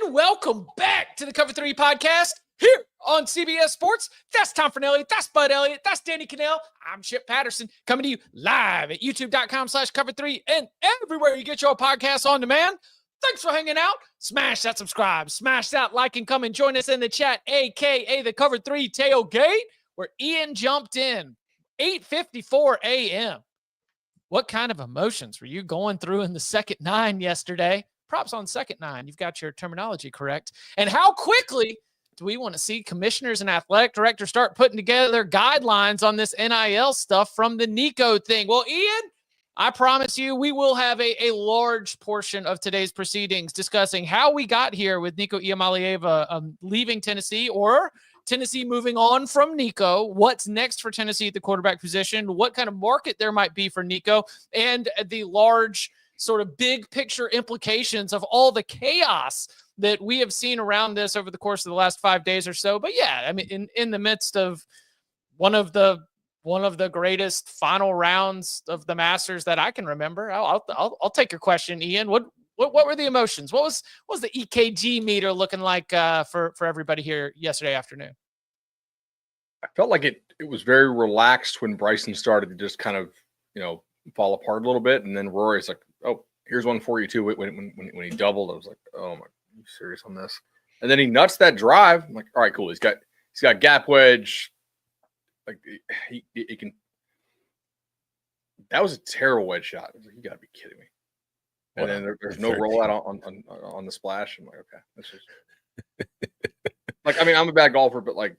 and welcome back to the Cover 3 podcast here on CBS Sports. That's Tom Fornelli. That's Bud Elliott. That's Danny Kanell. I'm Chip Patterson coming to you live at youtube.com/cover3 and everywhere you get your podcasts on demand. Thanks for hanging out. Smash that subscribe. Smash that like and come and join us in the chat, a.k.a. the Cover 3 tailgate, where Ian jumped in 8:54 a.m. What kind of emotions were you going through in the second nine yesterday? Props on second nine. You've got your terminology correct. And how quickly do we want to see commissioners and athletic directors start putting together guidelines on this NIL stuff from the Nico thing? Well, Ian, I promise you we will have a large portion of today's proceedings discussing how we got here with Nico Iamaleava leaving Tennessee, or Tennessee moving on from Nico. What's next for Tennessee at the quarterback position? What kind of market there might be for Nico, and the large sort of big picture implications of all the chaos that we have seen around this over the course of the last 5 days or so. But yeah, I mean, in the midst of one of the greatest final rounds of the Masters that I can remember, I'll take your question, Ian. What were the emotions? What was the EKG meter looking like for everybody here yesterday afternoon? I felt like it was very relaxed when Bryson started to just kind of, fall apart a little bit. And then Rory's like, oh, here's one for you too. When he doubled, I was like, oh my, are you serious on this? And then he nuts that drive. I'm like, all right, cool. He's got gap wedge. Like he can. That was a terrible wedge shot. I was like, you gotta be kidding me. And then there's no rollout on the splash. I'm like, okay, this is like, I mean, I'm a bad golfer, but like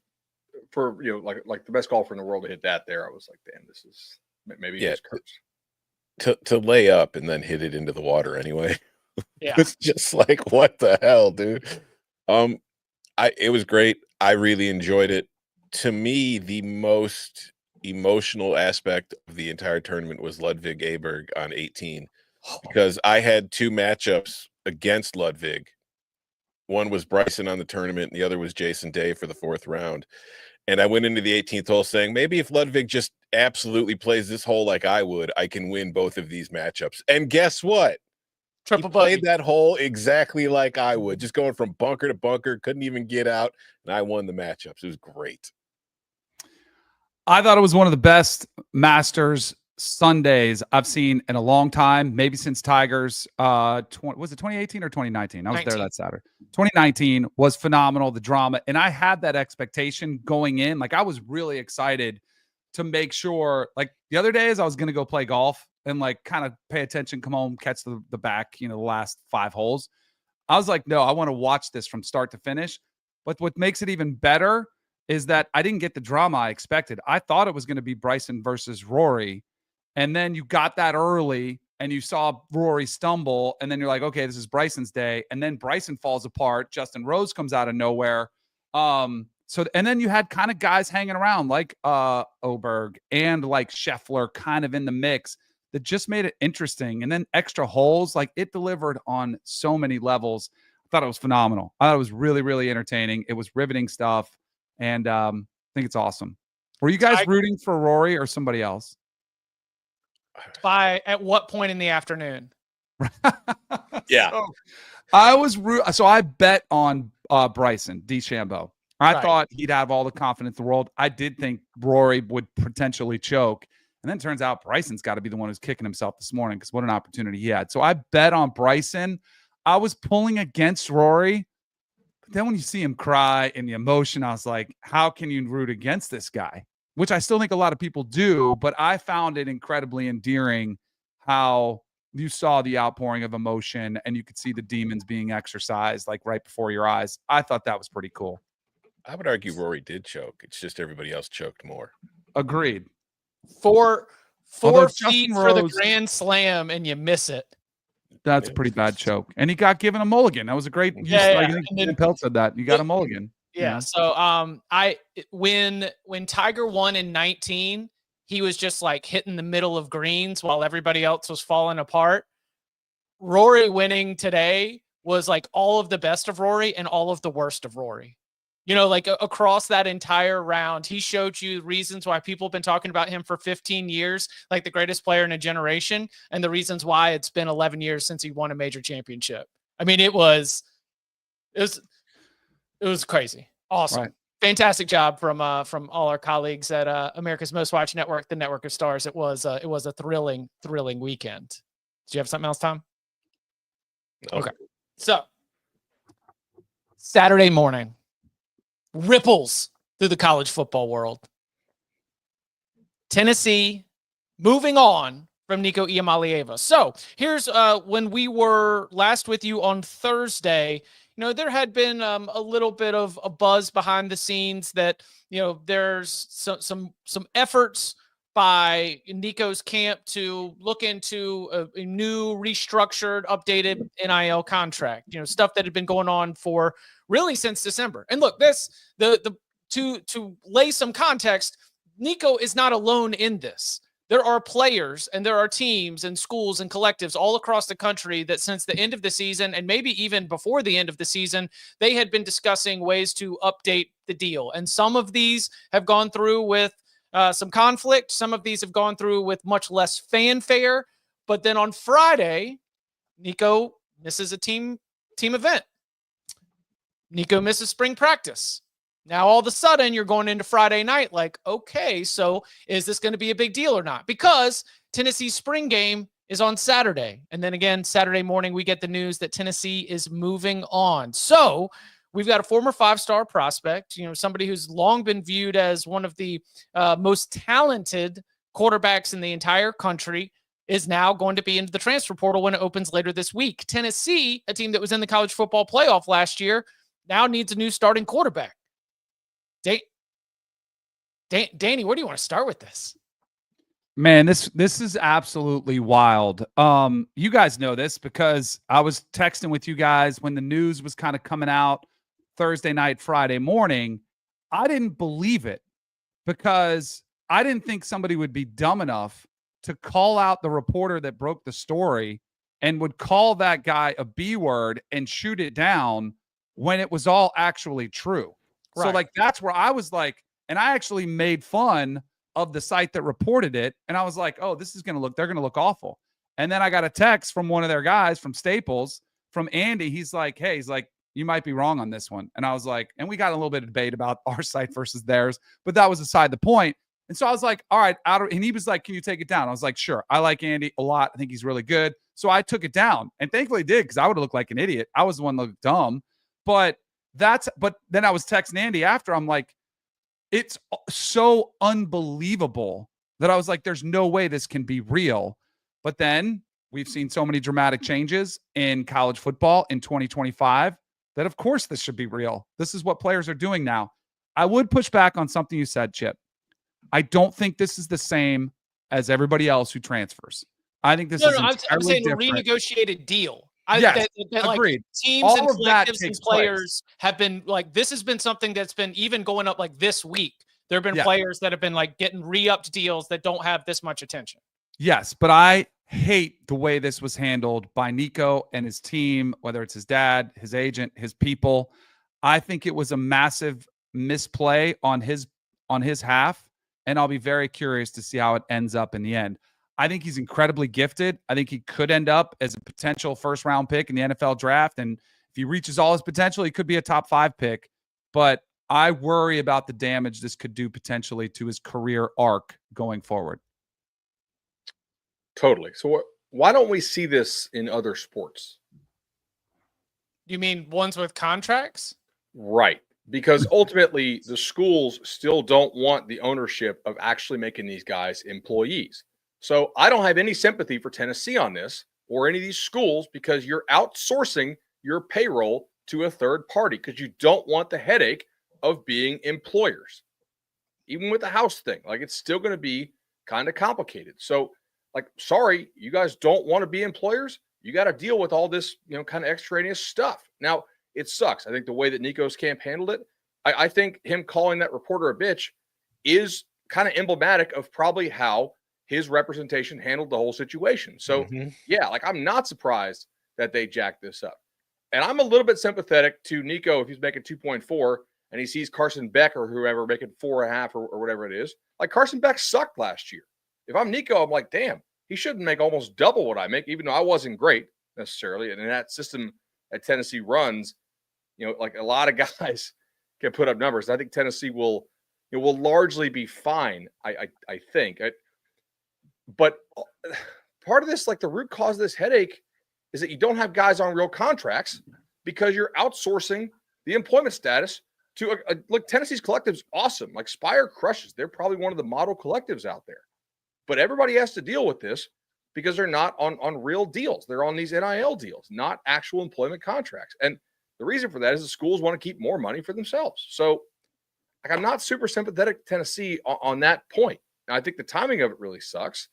for like the best golfer in the world to hit that there, I was like, damn, this is maybe it's cursed. To lay up and then hit it into the water anyway. Yeah. It's just like, what the hell, dude? It was great. I really enjoyed it. To me, the most emotional aspect of the entire tournament was Ludwig Aberg on 18, because I had two matchups against Ludwig. One was Bryson on the tournament, and the other was Jason Day for the fourth round. And I went into the 18th hole saying, maybe if Ludwig just absolutely plays this hole like I would, I can win both of these matchups. And guess what? Triple he played that hole exactly like I would, just going from bunker to bunker, couldn't even get out, and I won the matchups. It was great. I thought it was one of the best Masters Sundays I've seen in a long time, maybe since Tiger's was it 2018 or 2019? I was 19. There that Saturday. 2019 was phenomenal, the drama, and I had that expectation going in. Like, I was really excited to make sure, like the other days I was going to go play golf and like kind of pay attention, come home, catch the back, the last 5 holes. I was like, no, I want to watch this from start to finish. But what makes it even better is that I didn't get the drama I expected. I thought it was going to be Bryson versus Rory. And then you got that early and you saw Rory stumble, and then you're like, okay, this is Bryson's day. And then Bryson falls apart. Justin Rose comes out of nowhere. And then you had kind of guys hanging around like Oberg and like Scheffler kind of in the mix that just made it interesting. And then extra holes, like it delivered on so many levels. I thought it was phenomenal. I thought it was really, really entertaining. It was riveting stuff. And I think it's awesome. Were you guys rooting for Rory or somebody else? At what point in the afternoon? Yeah. So I bet on Bryson DeChambeau. I thought he'd have all the confidence in the world. I did think Rory would potentially choke. And then it turns out Bryson's got to be the one who's kicking himself this morning, because what an opportunity he had. So I bet on Bryson. I was pulling against Rory. But then when you see him cry and the emotion, I was like, how can you root against this guy? Which I still think a lot of people do, but I found it incredibly endearing how you saw the outpouring of emotion and you could see the demons being exercised like right before your eyes. I thought that was pretty cool. I would argue Rory did choke. It's just everybody else choked more. Agreed. 4 feet for the Grand Slam and you miss it. That's a pretty bad choke. And he got given a mulligan. That was a great. Pelt said that. You got a mulligan. Yeah. So when Tiger won in 19, he was just like hitting the middle of greens while everybody else was falling apart. Rory winning today was like all of the best of Rory and all of the worst of Rory. Like across that entire round, he showed you reasons why people have been talking about him for 15 years, like the greatest player in a generation, and the reasons why it's been 11 years since he won a major championship. I mean, it was It was crazy. Awesome. Right. Fantastic job from all our colleagues at America's Most Watched Network, the Network of Stars. It was a thrilling weekend. Did you have something else, Tom? No. Okay. So Saturday morning, ripples through the college football world. Tennessee moving on from Nico Iamaleava. So here's when we were last with you on Thursday. There had been a little bit of a buzz behind the scenes that, there's some efforts by Nico's camp to look into a new restructured, updated NIL contract, stuff that had been going on for really since December. And look, to lay some context, Nico is not alone in this. There are players and there are teams and schools and collectives all across the country that since the end of the season and maybe even before the end of the season, they had been discussing ways to update the deal. And some of these have gone through with some conflict. Some of these have gone through with much less fanfare. But then on Friday, Nico misses a team event. Nico misses spring practice. Now, all of a sudden, you're going into Friday night like, okay, so is this going to be a big deal or not? Because Tennessee's spring game is on Saturday. And then again, Saturday morning, we get the news that Tennessee is moving on. So we've got a former 5-star prospect, somebody who's long been viewed as one of the most talented quarterbacks in the entire country, is now going to be into the transfer portal when it opens later this week. Tennessee, a team that was in the college football playoff last year, now needs a new starting quarterback. Danny, where do you want to start with this? Man, this is absolutely wild. You guys know this because I was texting with you guys when the news was kind of coming out Thursday night, Friday morning. I didn't believe it because I didn't think somebody would be dumb enough to call out the reporter that broke the story and would call that guy a B word and shoot it down when it was all actually true. Right. So that's where I was like, and I actually made fun of the site that reported it. And I was like, oh, they're going to look awful. And then I got a text from one of their guys from Staples, from Andy. He's like, you might be wrong on this one. And I was like, and we got a little bit of debate about our site versus theirs, but that was aside the point. And so I was like, all right, and he was like, can you take it down? I was like, sure. I like Andy a lot. I think he's really good. So I took it down and thankfully did, because I would have looked like an idiot. I was the one that looked dumb, but then I was texting Andy after. I'm like, it's so unbelievable that I was like, there's no way this can be real. But then we've seen so many dramatic changes in college football in 2025 that of course this should be real. This is what players are doing now. I would push back on something you said, Chip. I don't think this is the same as everybody else who transfers. I think this is I'm saying different. A renegotiated deal. Yes, that agreed. Teams all and of that collectives and takes players have been like, this has been something that's been even going up like this week. There have been players that have been like getting re-upped deals that don't have this much attention. Yes, but I hate the way this was handled by Nico and his team, whether it's his dad, his agent, his people. I think it was a massive misplay on his half, and I'll be very curious to see how it ends up in the end. I think he's incredibly gifted. I think he could end up as a potential first-round pick in the NFL draft, and if he reaches all his potential, he could be a top 5 pick. But I worry about the damage this could do potentially to his career arc going forward. Totally. So why don't we see this in other sports? You mean ones with contracts? Right. Because ultimately, the schools still don't want the ownership of actually making these guys employees. So I don't have any sympathy for Tennessee on this or any of these schools, because you're outsourcing your payroll to a third party because you don't want the headache of being employers. Even with the house thing, it's still going to be kind of complicated. So sorry, you guys don't want to be employers. You got to deal with all this, kind of extraneous stuff. Now, it sucks. I think the way that Nico's camp handled it, I think him calling that reporter a bitch is kind of emblematic of probably how his representation handled the whole situation. So, I'm not surprised that they jacked this up. And I'm a little bit sympathetic to Nico if he's making 2.4 and he sees Carson Beck or whoever making 4.5 or whatever it is. Carson Beck sucked last year. If I'm Nico, I'm like, damn, he shouldn't make almost double what I make, even though I wasn't great necessarily. And in that system that Tennessee runs, like a lot of guys can put up numbers. I think Tennessee will largely be fine. I think. But part of this, like the root cause of this headache, is that you don't have guys on real contracts because you're outsourcing the employment status to look. Tennessee's collective's awesome. Like Spire crushes. They're probably one of the model collectives out there. But everybody has to deal with this because they're not on real deals. They're on these NIL deals, not actual employment contracts. And the reason for that is the schools want to keep more money for themselves. So like, I'm not super sympathetic to Tennessee on that point. Now, I think the timing of it really sucks.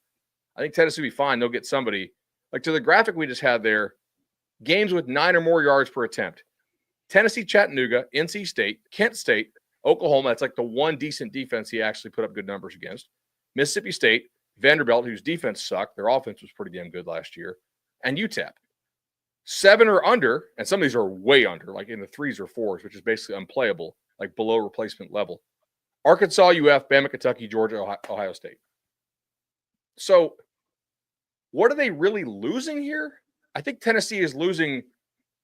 I think Tennessee will be fine. They'll get somebody. Like to the graphic we just had there, games with 9 or more yards per attempt. Tennessee, Chattanooga, NC State, Kent State, Oklahoma. That's like the one decent defense he actually put up good numbers against. Mississippi State, Vanderbilt, whose defense sucked. Their offense was pretty damn good last year. And UTEP. 7 or under, and some of these are way under, like in the 3s or 4s, which is basically unplayable, like below replacement level. Arkansas, UF, Bama, Kentucky, Georgia, Ohio State. So what are they really losing here? I think Tennessee is losing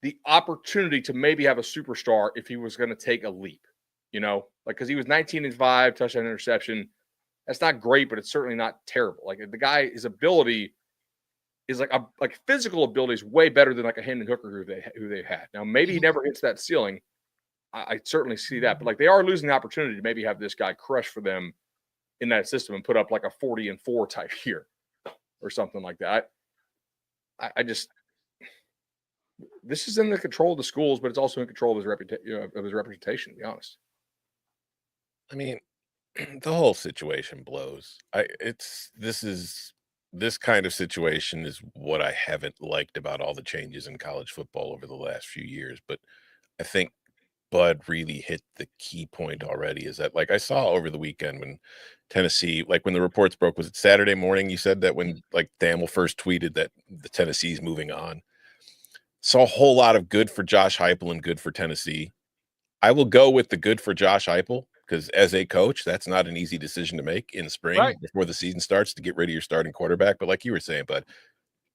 the opportunity to maybe have a superstar if he was going to take a leap, like because he was 19-5, touchdown, interception. That's not great, but it's certainly not terrible. Like the guy, his ability is like physical ability is way better than like a Hendon Hooker who they've had. Now maybe he never hits that ceiling. I certainly see that, but like they are losing the opportunity to maybe have this guy crush for them in that system and put up like a 40-4 type year or something like that. I just, this is in the control of the schools, but it's also in control of his reputation, to be honest. I mean, the whole situation blows. This kind of situation is what I haven't liked about all the changes in college football over the last few years. But I think Bud really hit the key point already, is that like I saw over the weekend when Tennessee, like when the reports broke, was it Saturday morning? You said that when like Thamel first tweeted that the Tennessee's moving on. Saw a whole lot of good for Josh Heupel and good for Tennessee. I will go with the good for Josh Heupel because as a coach, that's not an easy decision to make in spring before the season starts to get rid of your starting quarterback. But like you were saying, Bud,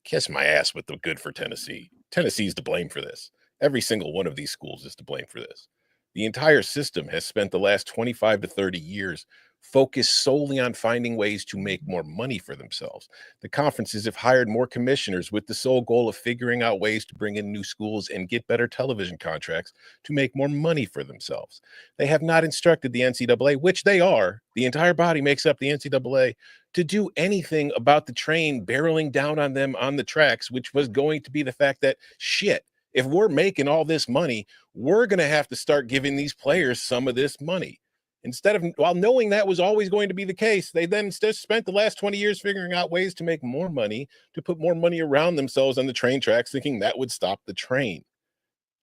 kiss my ass with the good for Tennessee. Tennessee's to blame for this. Every single one of these schools is to blame for this. The entire system has spent the last 25 to 30 years focused solely on finding ways to make more money for themselves. The conferences have hired more commissioners with the sole goal of figuring out ways to bring in new schools and get better television contracts to make more money for themselves. They have not instructed the NCAA, which they are, the entire body makes up the NCAA, to do anything about the train barreling down on them on the tracks, which was going to be the fact that, shit, if we're making all this money, we're going to have to start giving these players some of this money. Instead of, while knowing that was always going to be the case, they then spent the last 20 years figuring out ways to make more money, to put more money around themselves on the train tracks, thinking that would stop the train.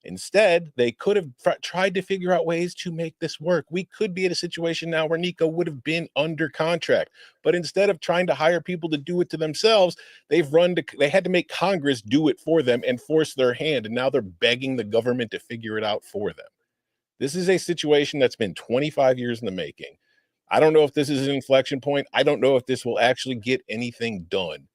Instead, they could have tried to figure out ways to make this work. We could be in a situation now where Nico would have been under contract, but instead of trying to hire people to do it to themselves, they had to make Congress do it for them and force their hand, and now they're begging the government to figure it out for them. This is a situation that's been 25 years in the making. I don't know if this is an inflection point. I don't know if this will actually get anything done.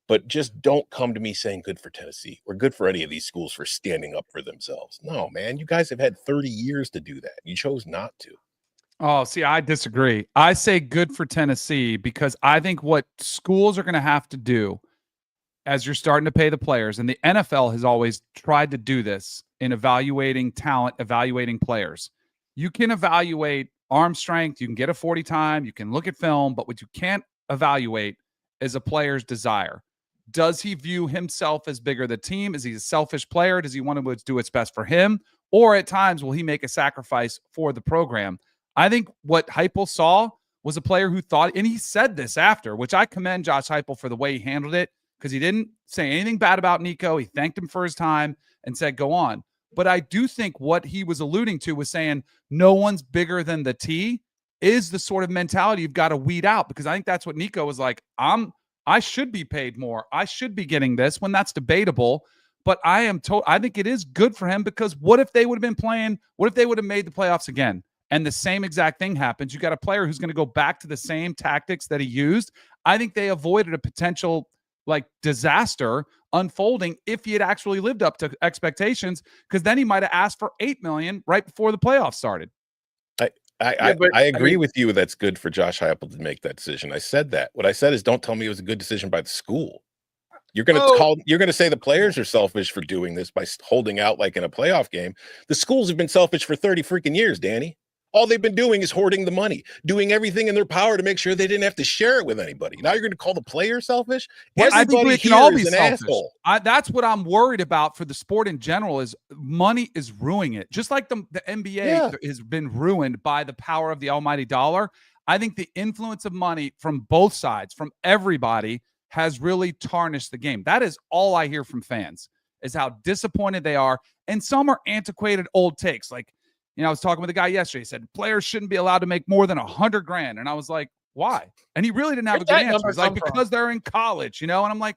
But just don't come to me saying good for Tennessee or good for any of these schools for standing up for themselves. No, man, you guys have had 30 years to do that. You chose not to. Oh, see, I disagree. I say good for Tennessee because I think what schools are going to have to do as you're starting to pay the players, and the NFL has always tried to do this in evaluating talent, evaluating players. You can evaluate arm strength. You can get a 40 time. You can look at film, but what you can't evaluate is a player's desire. Does he view himself as bigger than the team? Is he a selfish player? Does he want to do what's best for him? Or at times, will he make a sacrifice for the program? I think what Heupel saw was a player who thought, and he said this after, which I commend Josh Heupel for the way he handled it, because he didn't say anything bad about Nico. He thanked him for his time and said, go on. But I do think what he was alluding to was saying no one's bigger than the T is the sort of mentality you've got to weed out, because I think that's what Nico was like. I should be paid more. I should be getting this, when that's debatable. But I think it is good for him, because what if they would have been playing? What if they would have made the playoffs again? And the same exact thing happens. You got a player who's going to go back to the same tactics that he used. I think they avoided a potential like disaster unfolding if he had actually lived up to expectations, because then he might have asked for $8 million right before the playoffs started. I agree with you. That's good for Josh Heupel to make that decision. I said that. What I said is, don't tell me it was a good decision by the school. You're going to say the players are selfish for doing this by holding out like in a playoff game. The schools have been selfish for 30 freaking years, Danny. All they've been doing is hoarding the money, doing everything in their power to make sure they didn't have to share it with anybody. Now you're going to call the players selfish? Well, I think we can all be selfish. Asshole. That's what I'm worried about for the sport in general, is money is ruining it. Just like the NBA has been ruined by the power of the almighty dollar. I think the influence of money from both sides, from everybody, has really tarnished the game. That is all I hear from fans, is how disappointed they are. And some are antiquated old takes. Like, I was talking with a guy yesterday. He said players shouldn't be allowed to make more than $100,000. And I was like, why? And he really didn't have a good answer. He's like, because they're in college, And I'm like,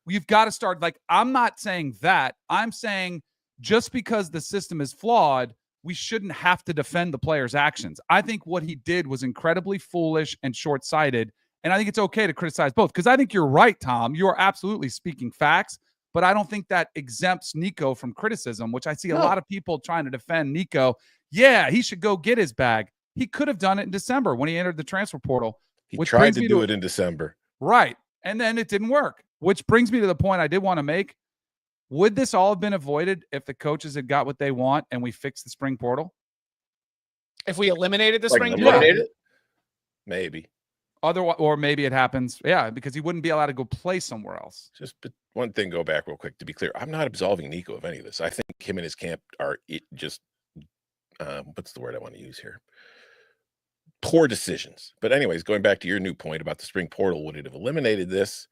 we've got to start. Like, I'm not saying that. I'm saying just because the system is flawed, we shouldn't have to defend the player's actions. I think what he did was incredibly foolish and short-sighted. And I think it's okay to criticize both, because I think you're right, Tom. You are absolutely speaking facts. But I don't think that exempts Nico from criticism, which I see a lot of people trying to defend Nico. Yeah, he should go get his bag. He could have done it in December when he entered the transfer portal. He tried to do it in December. Right. And then it didn't work, which brings me to the point I did want to make. Would this all have been avoided if the coaches had got what they want and we fixed the spring portal? If we eliminated the spring portal? Maybe. Otherwise, or maybe it happens. Yeah, because he wouldn't be allowed to go play somewhere else. Just one thing, go back real quick to be clear. I'm not absolving Nico of any of this. I think him and his camp are just what's the word I want to use here? Poor decisions. But anyways, going back to your new point about the spring portal, would it have eliminated this?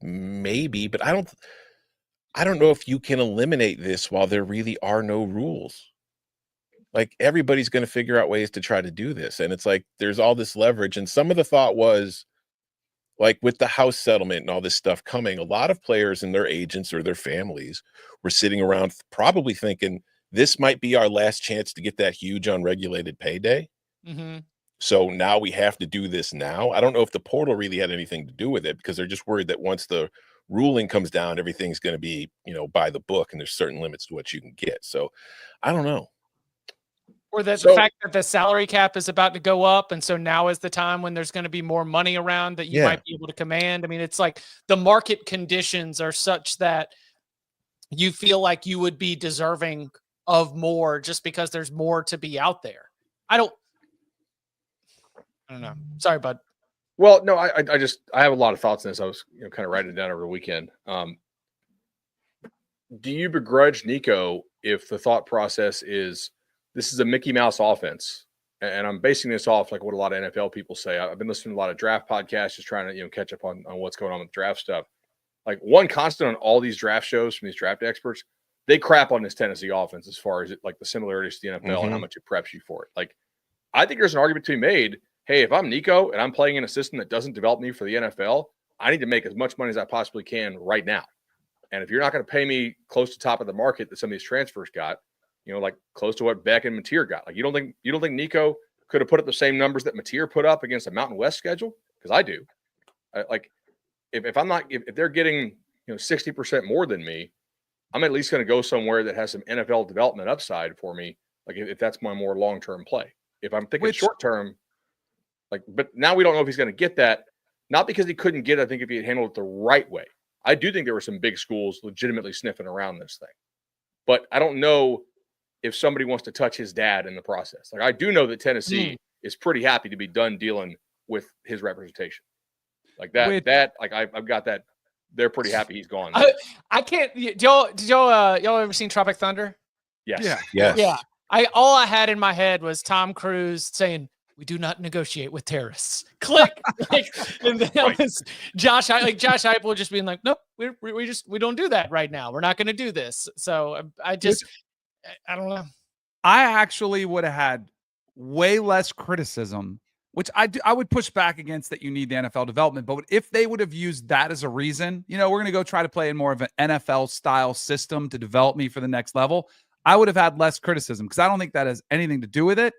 Maybe, but I don't know if you can eliminate this while there really are no rules. Like, everybody's going to figure out ways to try to do this. And it's like, there's all this leverage. And some of the thought was, like, with the house settlement and all this stuff coming, a lot of players and their agents or their families were sitting around probably thinking, this might be our last chance to get that huge unregulated payday. Mm-hmm. So now we have to do this now. I don't know if the portal really had anything to do with it, because they're just worried that once the ruling comes down, everything's going to be, by the book, and there's certain limits to what you can get. So I don't know. Or the fact that the salary cap is about to go up, and so now is the time when there's going to be more money around that you might be able to command. I mean, it's like the market conditions are such that you feel like you would be deserving of more just because there's more to be out there. I don't know. Sorry, bud. Well, no, I have a lot of thoughts on this. I was kind of writing it down over the weekend. Do you begrudge Nico if the thought process is this is a Mickey Mouse offense? And I'm basing this off like what a lot of NFL people say. I've been listening to a lot of draft podcasts, just trying to catch up on what's going on with draft stuff. Like, one constant on all these draft shows from these draft experts, they crap on this Tennessee offense as far as the similarities to the NFL and how much it preps you for it. Like, I think there's an argument to be made. Hey, if I'm Nico and I'm playing in a system that doesn't develop me for the NFL, I need to make as much money as I possibly can right now. And if you're not going to pay me close to top of the market that some of these transfers got, like close to what Beck and Mateer got, like you don't think Nico could have put up the same numbers that Mateer put up against a Mountain West schedule? Because I do. If they're getting 60% more than me, I'm at least going to go somewhere that has some NFL development upside for me. Like, if that's my more long-term play. If I'm thinking short-term, but now we don't know if he's going to get that. Not because he couldn't get it. I think if he had handled it the right way. I do think there were some big schools legitimately sniffing around this thing. But I don't know if somebody wants to touch his dad in the process. Like, I do know that Tennessee is pretty happy to be done dealing with his representation. Like that, I've got that. They're pretty happy he's gone. I can't. Did y'all ever seen Tropic Thunder? Yes. Yeah. All I had in my head was Tom Cruise saying, "We do not negotiate with terrorists." Click. And then was Josh Heupel just being like, "Nope, we don't do that right now. We're not going to do this." So I don't know. I actually would have had way less criticism, which I would push back against, that you need the NFL development. But if they would have used that as a reason, we're going to go try to play in more of an NFL style system to develop me for the next level, I would have had less criticism, because I don't think that has anything to do with it.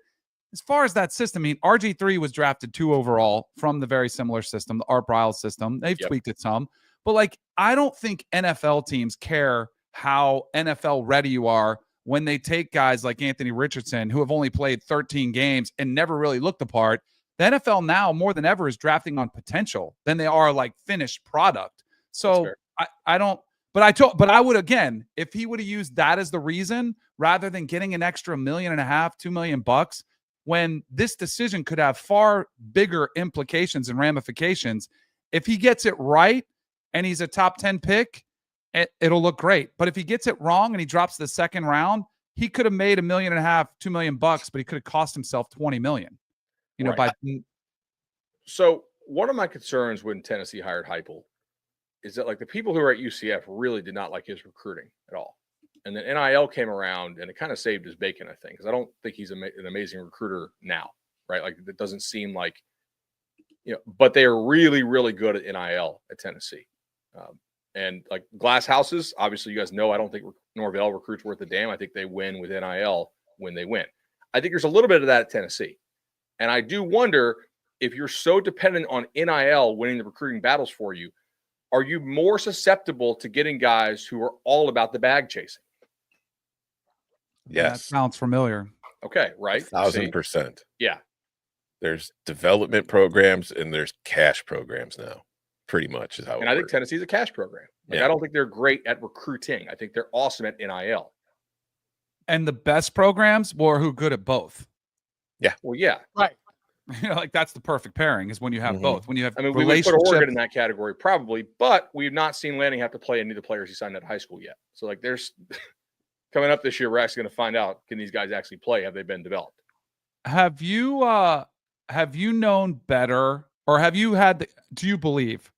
as far as that system, I mean, RG3 was drafted 2 overall from the very similar system, the Art Briles system. They've tweaked it some, but like, I don't think NFL teams care how NFL ready you are when they take guys like Anthony Richardson, who have only played 13 games and never really looked the part. The NFL now more than ever is drafting on potential than they are like finished product. So I don't, but I would, again, if he would have used that as the reason rather than getting an extra $1.5 million, $2 million, when this decision could have far bigger implications and ramifications. If he gets it right and he's a top 10 pick, it'll look great. But if he gets it wrong and he drops the second round, he could have made $1.5 million, $2 million, but he could have cost himself $20 million. You know, So one of my concerns when Tennessee hired Heupel is that like the people who are at UCF really did not like his recruiting at all. And then NIL came around and it kind of saved his bacon, I think, because I don't think he's an amazing recruiter now, right? Like it doesn't seem like, but they are really, really good at NIL at Tennessee. And like glass houses, obviously you guys know, I don't think Norvell recruits worth a damn. I think they win with NIL when they win. I think there's a little bit of that at Tennessee. And I do wonder if you're so dependent on NIL winning the recruiting battles for you, are you more susceptible to getting guys who are all about the bag chasing? That sounds familiar. Okay, right? 1,000%. Yeah. There's development programs and there's cash programs now. Pretty much is how. And I think Tennessee's a cash program. Like, I don't think they're great at recruiting. I think they're awesome at NIL. And the best programs were who good at both. Yeah. Well, yeah. Right. Like that's the perfect pairing is when you have both. When you have, I mean, we would put Oregon in that category probably, but we've not seen Lanning have to play any of the players he signed out of high school yet. So like, there's coming up this year, we're actually going to find out, can these guys actually play? Have they been developed? Have you known better, or have you had? Do you believe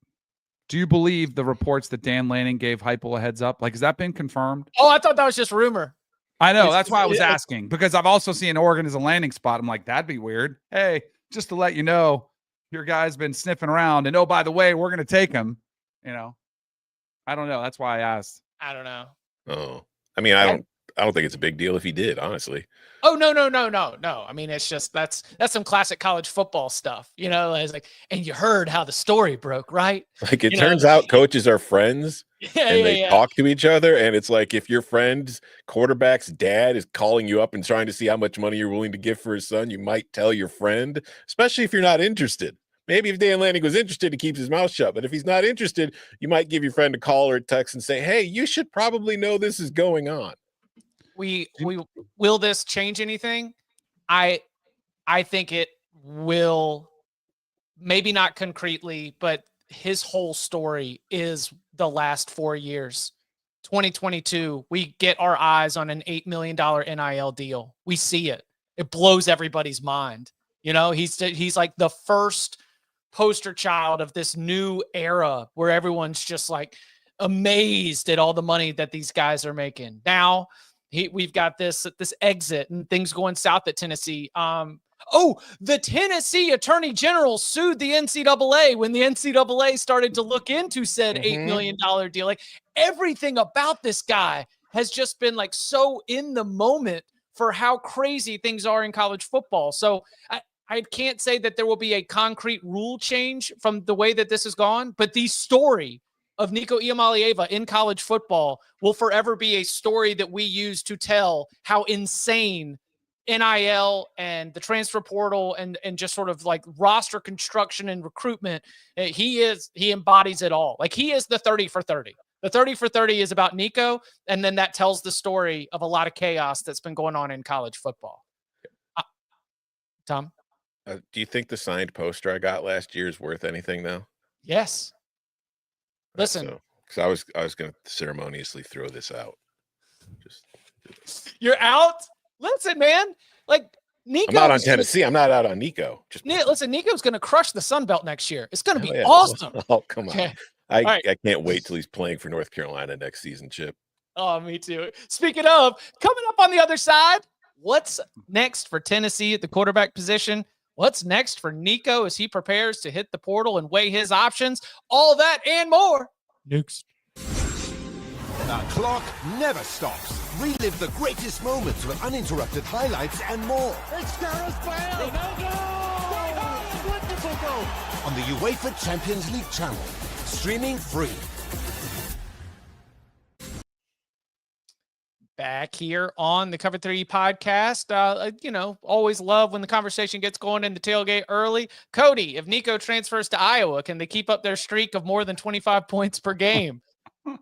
the reports that Dan Lanning gave Heupel a heads up? Like, has that been confirmed? Oh, I thought that was just rumor. I know. That's why I was asking, because I've also seen Oregon as a landing spot. I'm like, that'd be weird. Hey, just to let you know, your guy's been sniffing around. And oh, by the way, we're going to take him. I don't know. That's why I asked. I don't know. Oh, I mean, I don't think it's a big deal if he did, honestly. Oh, no. I mean, it's just, that's some classic college football stuff, it's like, and you heard how the story broke, right? Like it turns out coaches are friends and they talk to each other. And it's like, if your friend's quarterback's dad is calling you up and trying to see how much money you're willing to give for his son, you might tell your friend, especially if you're not interested. Maybe if Dan Lanning was interested, he keeps his mouth shut. But if he's not interested, you might give your friend a call or a text and say, hey, you should probably know this is going on. Will this change anything? I think it will, maybe not concretely, but his whole story is the last 4 years. 2022, we get our eyes on an $8 million NIL deal. We see it. It blows everybody's mind. He's like the first poster child of this new era where everyone's just like amazed at all the money that these guys are making. Now, we've got this exit and things going south at Tennessee. The Tennessee Attorney General sued the NCAA when the NCAA started to look into said $8 million deal. Like everything about this guy has just been like so in the moment for how crazy things are in college football. So I can't say that there will be a concrete rule change from the way that this has gone, but the story of Nico Iamaleava in college football will forever be a story that we use to tell how insane NIL and the transfer portal and just sort of like roster construction and recruitment. He embodies it all. Like he is the 30 for 30. The 30 for 30 is about Nico. And then that tells the story of a lot of chaos that's been going on in college football. Tom? Do you think the signed poster I got last year is worth anything now? Yes. Listen, because I was going to ceremoniously throw this out. You're out. Listen, man. Like Nico. I'm not on Tennessee. I'm not out on Nico. Listen, Nico's going to crush the Sun Belt next year. It's going to be awesome. Oh, come on. I can't wait till he's playing for North Carolina next season, Chip. Oh, me too. Speaking of, coming up on the other side, what's next for Tennessee at the quarterback position? What's next for Nico as he prepares to hit the portal and weigh his options? All that and more next. The clock never stops. Relive the greatest moments with uninterrupted highlights and more. It's Gareth Bale! Ronaldo! Wonderful goal! On the UEFA Champions League channel. Streaming free. Back here on the Cover 3 podcast. Always love when the conversation gets going in the tailgate early. Cody, if Nico transfers to Iowa, can they keep up their streak of more than 25 points per game?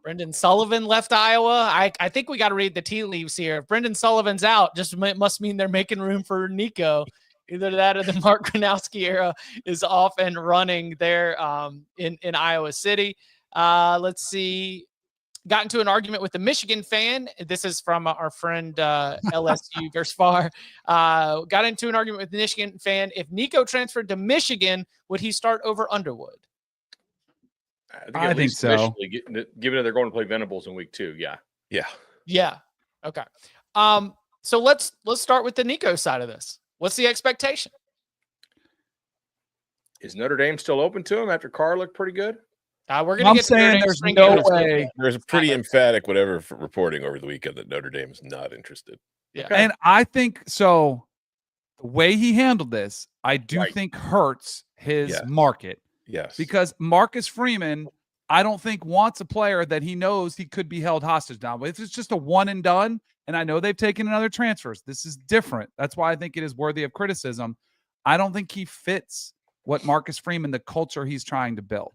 Brendan Sullivan left Iowa. I think we got to read the tea leaves here. If Brendan Sullivan's out, just must mean they're making room for Nico. Either that or the Mark Gronowski era is off and running there in Iowa City. Let's see. Got into an argument with a Michigan fan. This is from our friend LSU versus Far. Got into an argument with the Michigan fan. If Nico transferred to Michigan, would he start over Underwood? I think so. Given that they're going to play Venables in week 2, yeah. Okay. So let's start with the Nico side of this. What's the expectation? Is Notre Dame still open to him after Carr looked pretty good? We're going to get saying there's no way. There's a pretty emphatic reporting over the weekend that Notre Dame is not interested. Yeah. And I think so. The way he handled this, I do think hurts his market. Yes. Because Marcus Freeman, I don't think wants a player that he knows he could be held hostage now. But if it's just a one and done, and I know they've taken another transfers, this is different. That's why I think it is worthy of criticism. I don't think he fits what Marcus Freeman, the culture he's trying to build.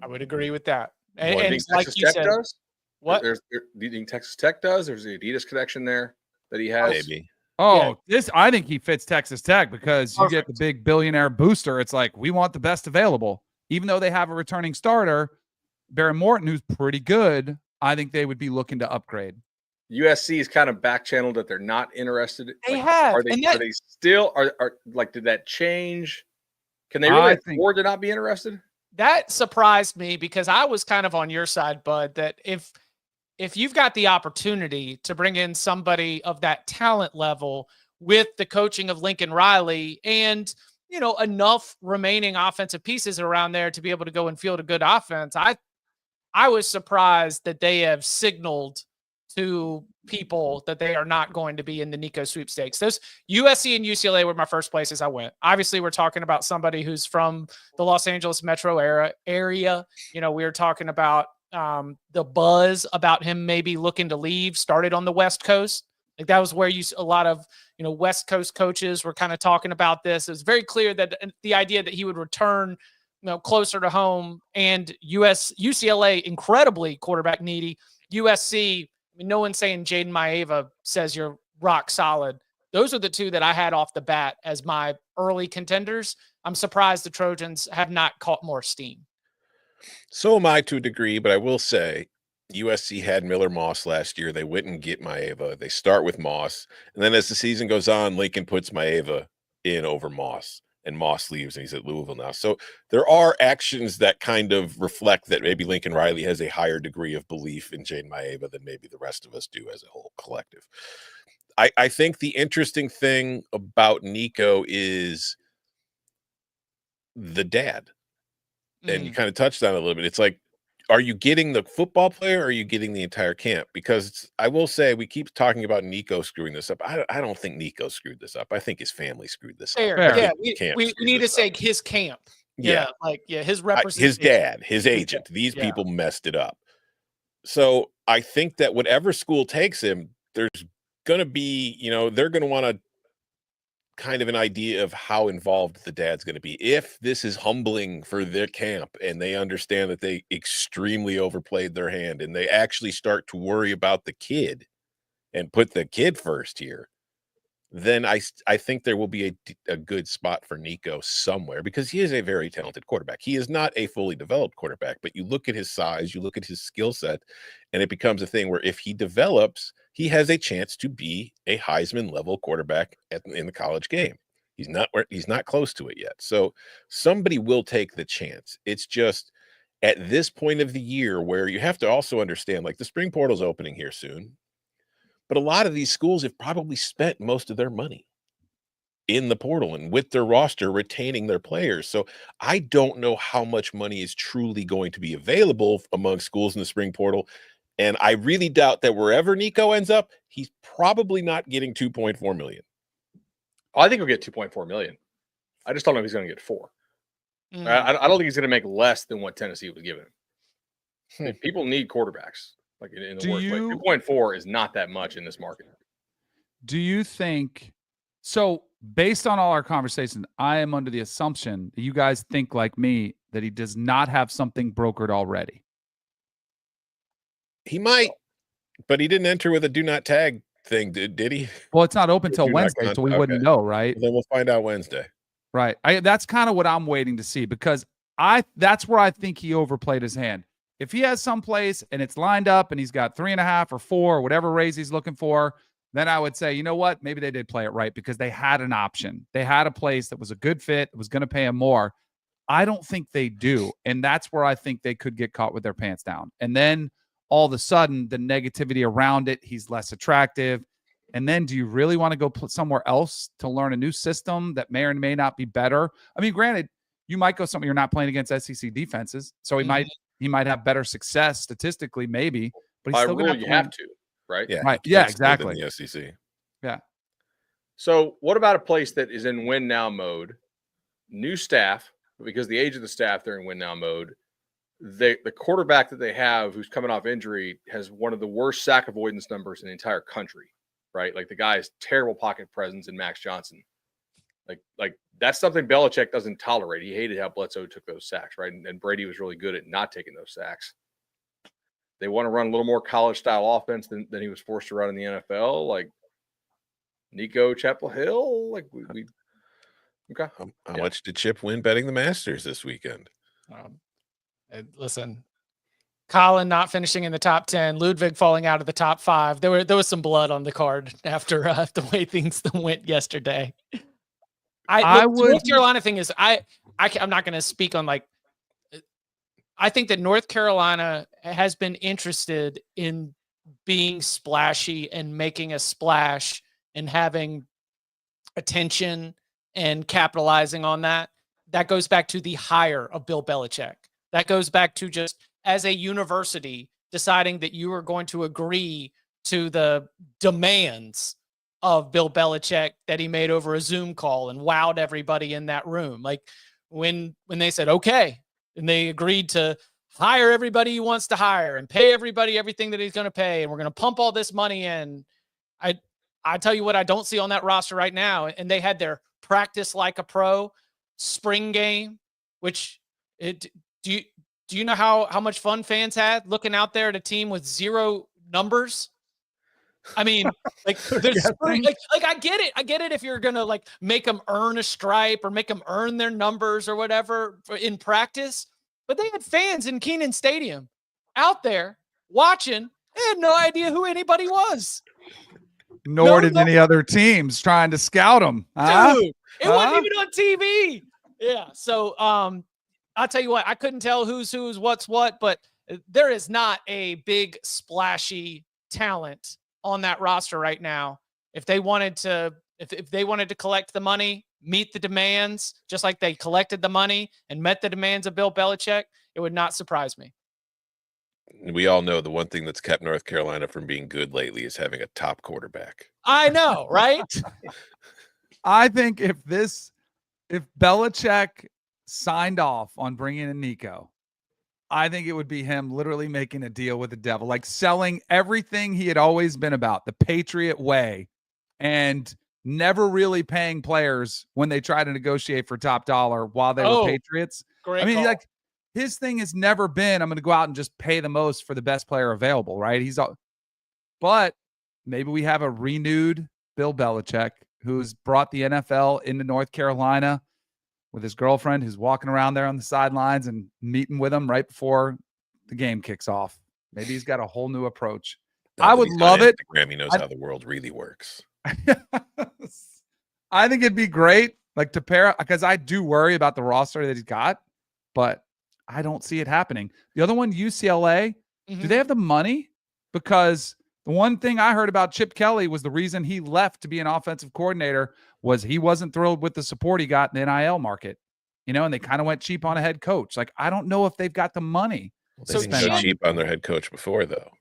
I would agree with that. And like Texas you Tech said, does? What? Do you think Texas Tech does? There's the Adidas connection there that he has. Maybe. Oh, I think he fits Texas Tech because you get the big billionaire booster. It's like, we want the best available. Even though they have a returning starter, Barron Morton, who's pretty good, I think they would be looking to upgrade. USC is kind of back channeled that they're not interested. They have. Are they still did that change? Can they really afford to not be interested? That surprised me because I was kind of on your side, Bud, that if you've got the opportunity to bring in somebody of that talent level with the coaching of Lincoln Riley and, enough remaining offensive pieces around there to be able to go and field a good offense, I was surprised that they have signaled to people that they are not going to be in the Nico sweepstakes. Those USC and UCLA were my first places I went. Obviously, we're talking about somebody who's from the Los Angeles metro area. We were talking about the buzz about him maybe looking to leave started on the West Coast. Like that was where a lot of, West Coast coaches were kind of talking about this. It was very clear that the idea that he would return, closer to home, and UCLA incredibly quarterback needy. USC, no one's saying Jaden Maeva says you're rock solid. Those are the two that I had off the bat as my early contenders. I'm surprised the Trojans have not caught more steam. So am I to a degree, but I will say USC had Miller Moss last year. They wouldn't get Maeva. They start with Moss. And then as the season goes on, Lincoln puts Maeva in over Moss. And Moss leaves and he's at Louisville now. So there are actions that kind of reflect that maybe Lincoln Riley has a higher degree of belief in Jaden Maeva than maybe the rest of us do as a whole collective. I think the interesting thing about Nico is the dad. And you kind of touched on it a little bit. It's like, are you getting the football player or are you getting the entire camp? Because I will say we keep talking about Nico screwing this up. I don't think Nico screwed this up. I think his family screwed this up. Yeah, we need to say his camp. His representation. His dad, his agent. These people messed it up. So I think that whatever school takes him, there's going to be, they're going to want to kind of an idea of how involved the dad's going to be. If this is humbling for their camp and they understand that they extremely overplayed their hand and they actually start to worry about the kid and put the kid first here, then I think there will be a good spot for Nico somewhere because he is a very talented quarterback. He is not a fully developed quarterback, but you look at his size, you look at his skill set, and it becomes a thing where if he develops, he has a chance to be a Heisman level quarterback in the college game. He's not close to it yet. So somebody will take the chance. It's just at this point of the year where you have to also understand, like the spring portal's opening here soon. But a lot of these schools have probably spent most of their money in the portal and with their roster retaining their players. So I don't know how much money is truly going to be available among schools in the spring portal. And I really doubt that wherever Nico ends up, he's probably not getting $2.4 million. I think he'll get $2.4 million. I just don't know if he's going to get $4 million. I don't think he's going to make less than what Tennessee was giving him. People need quarterbacks. Like in the worst way. 2.4 is not that much in this market. Do you think so? Based on all our conversation, I am under the assumption that you guys think like me that he does not have something brokered already. He might, but he didn't enter with a do not tag thing, did he? Well, it's not open till Wednesday, so we wouldn't know, right? Well, then we'll find out Wednesday. Right. That's kind of what I'm waiting to see, because that's where I think he overplayed his hand. If he has someplace and it's lined up and he's got 3.5 or 4 or whatever raise he's looking for, then I would say, you know what? Maybe they did play it right because they had an option. They had a place that was a good fit, that was going to pay him more. I don't think they do. And that's where I think they could get caught with their pants down. And then all of a sudden, the negativity around it, he's less attractive. And then do you really want to go somewhere else to learn a new system that may or may not be better? I mean, granted, you might go somewhere you're not playing against SEC defenses. So he might have better success statistically, maybe. But he's still going to have to, right? Yeah, right. Yeah, exactly. In the SEC. Yeah. So what about a place that is in win now mode? New staff, because the age of the staff, they're in win now mode. The quarterback that they have who's coming off injury has one of the worst sack avoidance numbers in the entire country, right? Like the guy has terrible pocket presence in Max Johnson. Like that's something Belichick doesn't tolerate. He hated how Bledsoe took those sacks, right? And Brady was really good at not taking those sacks. They want to run a little more college-style offense than he was forced to run in the NFL. Like Nico, Chapel Hill, like we okay. How much did Chip win betting the Masters this weekend? Listen, Colin not finishing in the top 10, Ludwig falling out of the top 5. There was some blood on the card after the way things went yesterday. The North Carolina thing is I'm not going to speak on I think that North Carolina has been interested in being splashy and making a splash and having attention and capitalizing on that. That goes back to the hire of Bill Belichick. That goes back to just as a university deciding that you are going to agree to the demands of Bill Belichick that he made over a Zoom call and wowed everybody in that room. Like when they said, okay, and they agreed to hire everybody he wants to hire and pay everybody everything that he's going to pay. And we're going to pump all this money in. I tell you what, I don't see on that roster right now. And they had their practice like a pro spring game, which do you know how much fun fans had looking out there at a team with 0 numbers? I mean, there's I get it. I get it if you're going to make them earn a stripe or make them earn their numbers or whatever in practice. But they had fans in Kenan Stadium out there watching. They had no idea who anybody was. Nor did any other teams trying to scout them. Dude, it wasn't even on TV. Yeah. So I'll tell you what, I couldn't tell who's what's what, but there is not a big splashy talent on that roster right now. If they wanted to collect the money, meet the demands, just like they collected the money and met the demands of Bill Belichick, it would not surprise me. We all know the one thing that's kept North Carolina from being good lately is having a top quarterback. I know, right? I think if Belichick signed off on bringing in Nico, I think it would be him literally making a deal with the devil, like selling everything he had always been about, the Patriot way, and never really paying players when they try to negotiate for top dollar while they were Patriots. Great. I mean, his thing has never been, I'm going to go out and just pay the most for the best player available, right? But maybe we have a renewed Bill Belichick who's brought the NFL into North Carolina with his girlfriend who's walking around there on the sidelines and meeting with him right before the game kicks off. Maybe he's got a whole new approach. I would love it. He knows how the world really works. I think it'd be great, to pair, because I do worry about the roster that he's got, but I don't see it happening. The other one, UCLA, do they have the money? Because the one thing I heard about Chip Kelly was the reason he left to be an offensive coordinator was he wasn't thrilled with the support he got in the NIL market, and they kind of went cheap on a head coach. I don't know if they've got the money. Well, they didn't go cheap on their head coach before, though.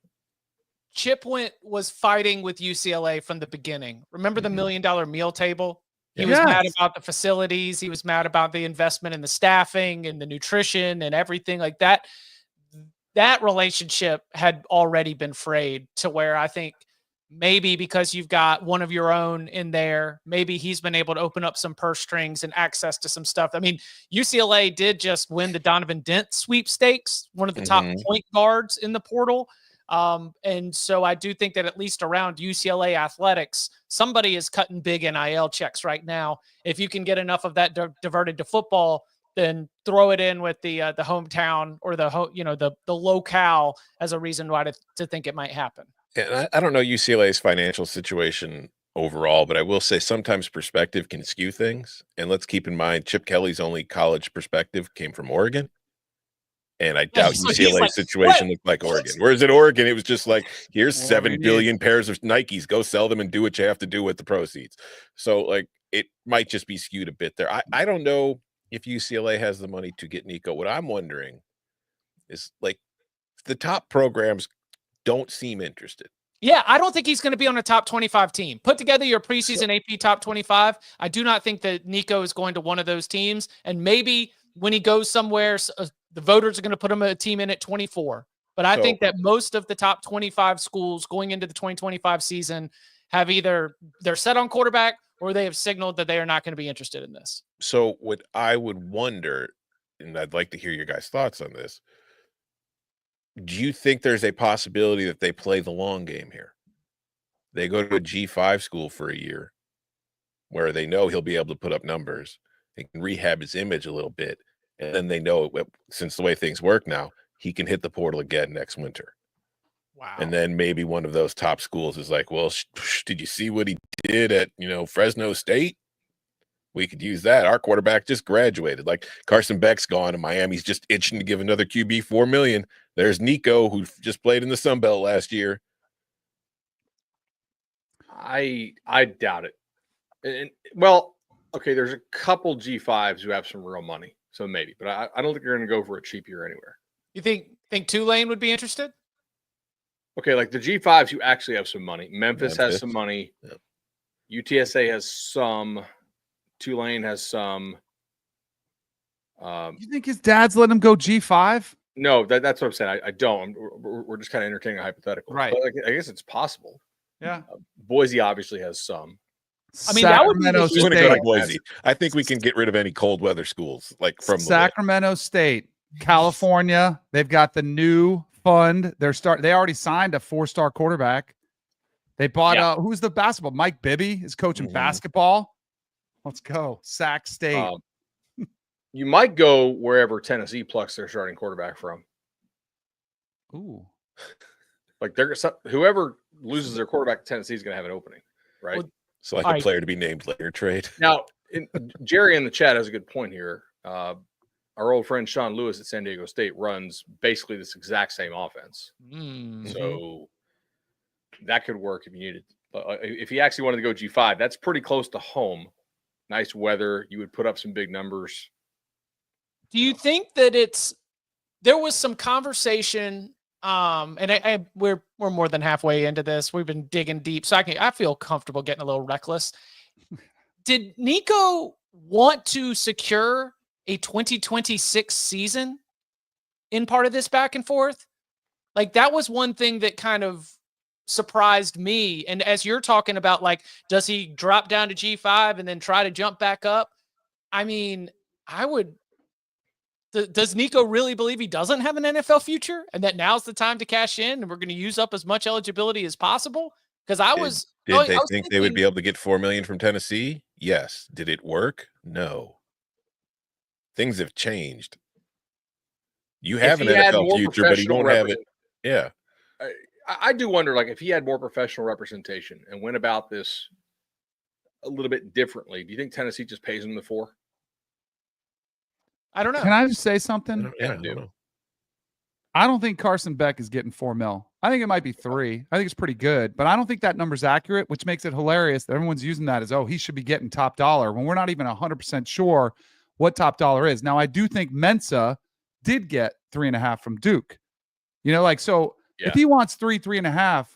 Chip was fighting with UCLA from the beginning. Remember the $1 million meal table? He was mad about the facilities. He was mad about the investment in the staffing and the nutrition and everything like that. That relationship had already been frayed to where I think maybe because you've got one of your own in there, maybe he's been able to open up some purse strings and access to some stuff. I mean, UCLA did just win the Donovan Dent sweepstakes, one of the top point guards in the portal. And so I do think that at least around UCLA athletics, somebody is cutting big NIL checks right now. If you can get enough of that diverted to football, then throw it in with the hometown or the locale as a reason why to think it might happen. And I don't know UCLA's financial situation overall, but I will say sometimes perspective can skew things. And let's keep in mind, Chip Kelly's only college perspective came from Oregon. And I doubt UCLA's situation looked like Oregon. Whereas at Oregon, it was just like, here's 7 billion pairs of Nikes. Go sell them and do what you have to do with the proceeds. So, like, it might just be skewed a bit there. I don't know if UCLA has the money to get Nico. What I'm wondering is, like, the top programs don't seem interested. Yeah, I don't think he's going to be on a top 25 team. Put together your preseason AP top 25. I do not think that Nico is going to one of those teams. And maybe when he goes somewhere, the voters are going to put him a team in at 24. But I think that most of the top 25 schools going into the 2025 season have either they're set on quarterback or they have signaled that they are not going to be interested in this. So what I would wonder, and I'd like to hear your guys' thoughts on this, do you think there's a possibility that they play the long game here? They go to a G5 school for a year where they know he'll be able to put up numbers. They can rehab his image a little bit. And then they know, since the way things work now, he can hit the portal again next winter. Wow. And then maybe one of those top schools is like, well, did you see what he did at, Fresno State? We could use that. Our quarterback just graduated. Like Carson Beck's gone and Miami's just itching to give another QB $4 million. There's Nico, who just played in the Sun Belt last year. I doubt it. And well, okay, there's a couple G5s who have some real money. So maybe, but I don't think you're going to go for a cheap year anywhere. You think Tulane would be interested? Okay, like the G5s, you actually have some money. Memphis has some money. Yep. UTSA has some. Tulane has some. You think his dad's letting him go G5? No, that's what I'm saying. I don't. We're just kind of entertaining a hypothetical. Right. But I guess it's possible. Yeah. Boise obviously has some. I mean, that would be go to Boise. I think we can get rid of any cold weather schools, like from Sacramento State, California. They've got the new fund. They already signed a 4-star quarterback. They bought who's the basketball? Mike Bibby is coaching basketball. Let's go, Sac State. You might go wherever Tennessee plucks their starting quarterback from. Ooh, like whoever loses their quarterback, Tennessee is going to have an opening, right? Well, so like a player to be named later trade. Now, Jerry in the chat has a good point here. Our old friend Sean Lewis at San Diego State runs basically this exact same offense. So that could work if you needed. If he actually wanted to go G5, that's pretty close to home. Nice weather. You would put up some big numbers. Do you think that there was some conversation? And we're more than halfway into this. We've been digging deep, so I feel comfortable getting a little reckless. Did Nico want to secure a 2026 season in part of this back and forth? Like that was one thing that kind of surprised me. And as you're talking about, like, does he drop down to G5 and then try to jump back up? I mean, does Nico really believe he doesn't have an NFL future and that now's the time to cash in and we're going to use up as much eligibility as possible? Because Did they think they would be able to get $4 million from Tennessee? Yes. Did it work? No. Things have changed. You have an NFL future, but you don't have it. Yeah. I do wonder, like, if he had more professional representation and went about this a little bit differently, do you think Tennessee just pays him the $4? I don't know. Can I just say something? I don't know. I don't think Carson Beck is getting $4 million. I think it might be 3. I think it's pretty good, but I don't think that number's accurate, which makes it hilarious that everyone's using that as, he should be getting top dollar when we're not even 100% sure what top dollar is. Now, I do think Mensa did get 3.5 from Duke. If he wants 3.5,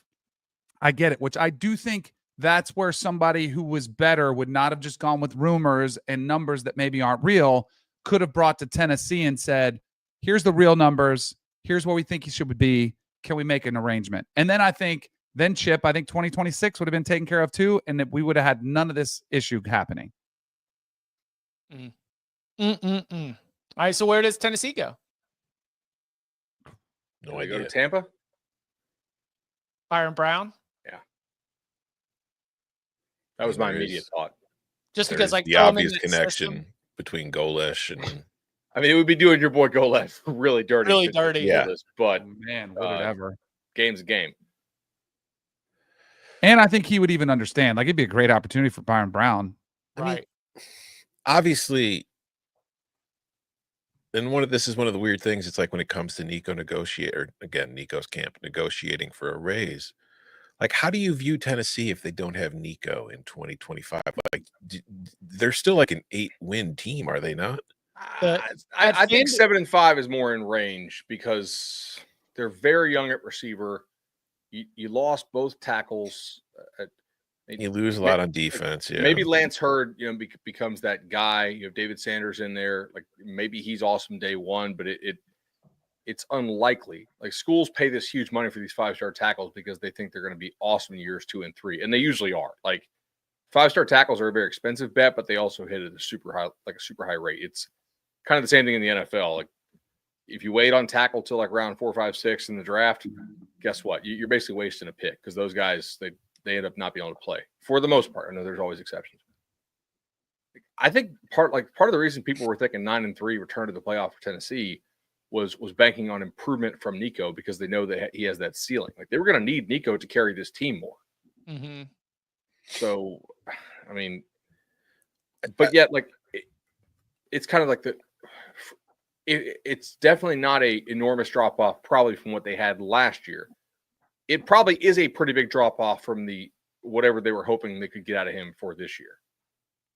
I get it, which I do think that's where somebody who was better would not have just gone with rumors and numbers that maybe aren't real, could have brought to Tennessee and said, here's the real numbers. Here's what we think he should be. Can we make an arrangement? And then Chip, I think 2026 would have been taken care of too, and that we would have had none of this issue happening. All right, so where does Tennessee go? No They idea. go to Tampa. Byron Brown? That was my There immediate is- thought. Just There's because, like, the throw him in obvious that connection system. between Golesh and I mean, it would be doing your boy Golesh really dirty. Really to do dirty. Yeah. this, but Man, would it ever? game's a game. And I think he would even understand. Like, it'd be a great opportunity for Byron Brown. I mean, Right. obviously, and this is one of the weird things. It's like when it comes to Nico's camp negotiating for a raise. Like, how do you view Tennessee if they don't have Nico in 2025? Like, they're still like an 8-win team, are they not? I think 7-5 is more in range because they're very young at receiver. You lost both tackles. You lose a lot on defense. Yeah, Maybe Lance Hurd, becomes that guy. You have David Sanders in there. Like maybe he's awesome day one, but it's unlikely. Like schools pay this huge money for these 5-star tackles because they think they're going to be awesome in years 2 and 3, and they usually are. Like 5-star tackles are a very expensive bet, but they also hit at a super high rate. It's kind of the same thing in the NFL. Like if you wait on tackle till like round 4, 5, 6 in the draft, guess what? You're basically wasting a pick because those guys they end up not being able to play for the most part. I know there's always exceptions. I think part of the reason people were thinking 9-3 return to the playoff for Tennessee was banking on improvement from Nico because they know that he has that ceiling. Like they were going to need Nico to carry this team more. Mm-hmm. So, I mean, but yet, like, it's kind of like it's definitely not a enormous drop off, probably from what they had last year. It probably is a pretty big drop off from whatever they were hoping they could get out of him for this year.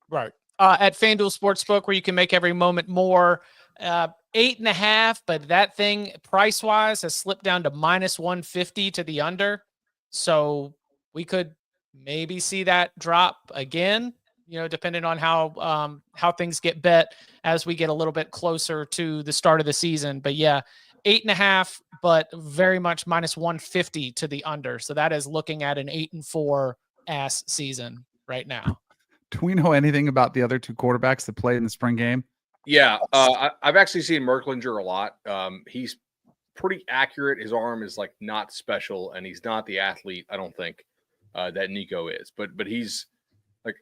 Right. At FanDuel Sportsbook, where you can make every moment more, 8.5, but that thing price wise has slipped down to -150 to the under. So we could maybe see that drop again, depending on how things get bet as we get a little bit closer to the start of the season. But yeah, 8.5, but very much -150 to the under. So that is looking at an 8-4 ass season right now. Do we know anything about the other two quarterbacks that played in the spring game? Yeah, I've actually seen Merklinger a lot. He's pretty accurate. His arm is like not special, and he's not the athlete, I don't think, that Nico is. But he's like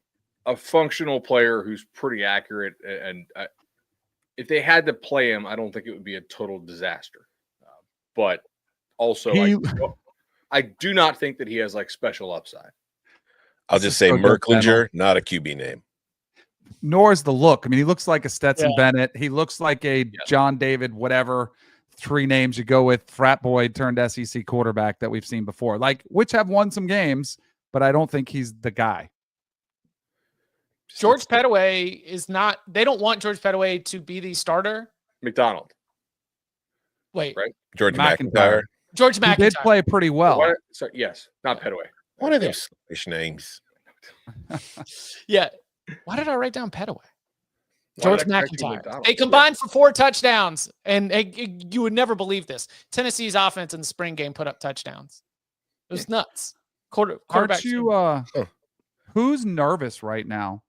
a functional player who's pretty accurate. And if they had to play him, I don't think it would be a total disaster. But also, I do not think that he has like special upside. I'll just say Merklinger, not a QB name. Nor is the look. I mean, he looks like a Stetson Yeah. Bennett. He looks like a John David, whatever 3 names you go with, frat boy turned SEC quarterback that we've seen before, like which have won some games, but I don't think he's the guy. George Pettaway is not. They don't want George Pettaway to be the starter. McDonald. Wait, Right. George McIntyre. George He McIntyre. did play pretty well. Yes, not Pettaway. One of them Scottish names. Yeah. Why did I write down Pettaway? Why George did I correct you, McIntyre. McDonald? They combined for 4 touchdowns, and you would never believe this. Tennessee's offense in the spring game put up touchdowns. It was nuts. Quarterback. Aren't you? Who's nervous right now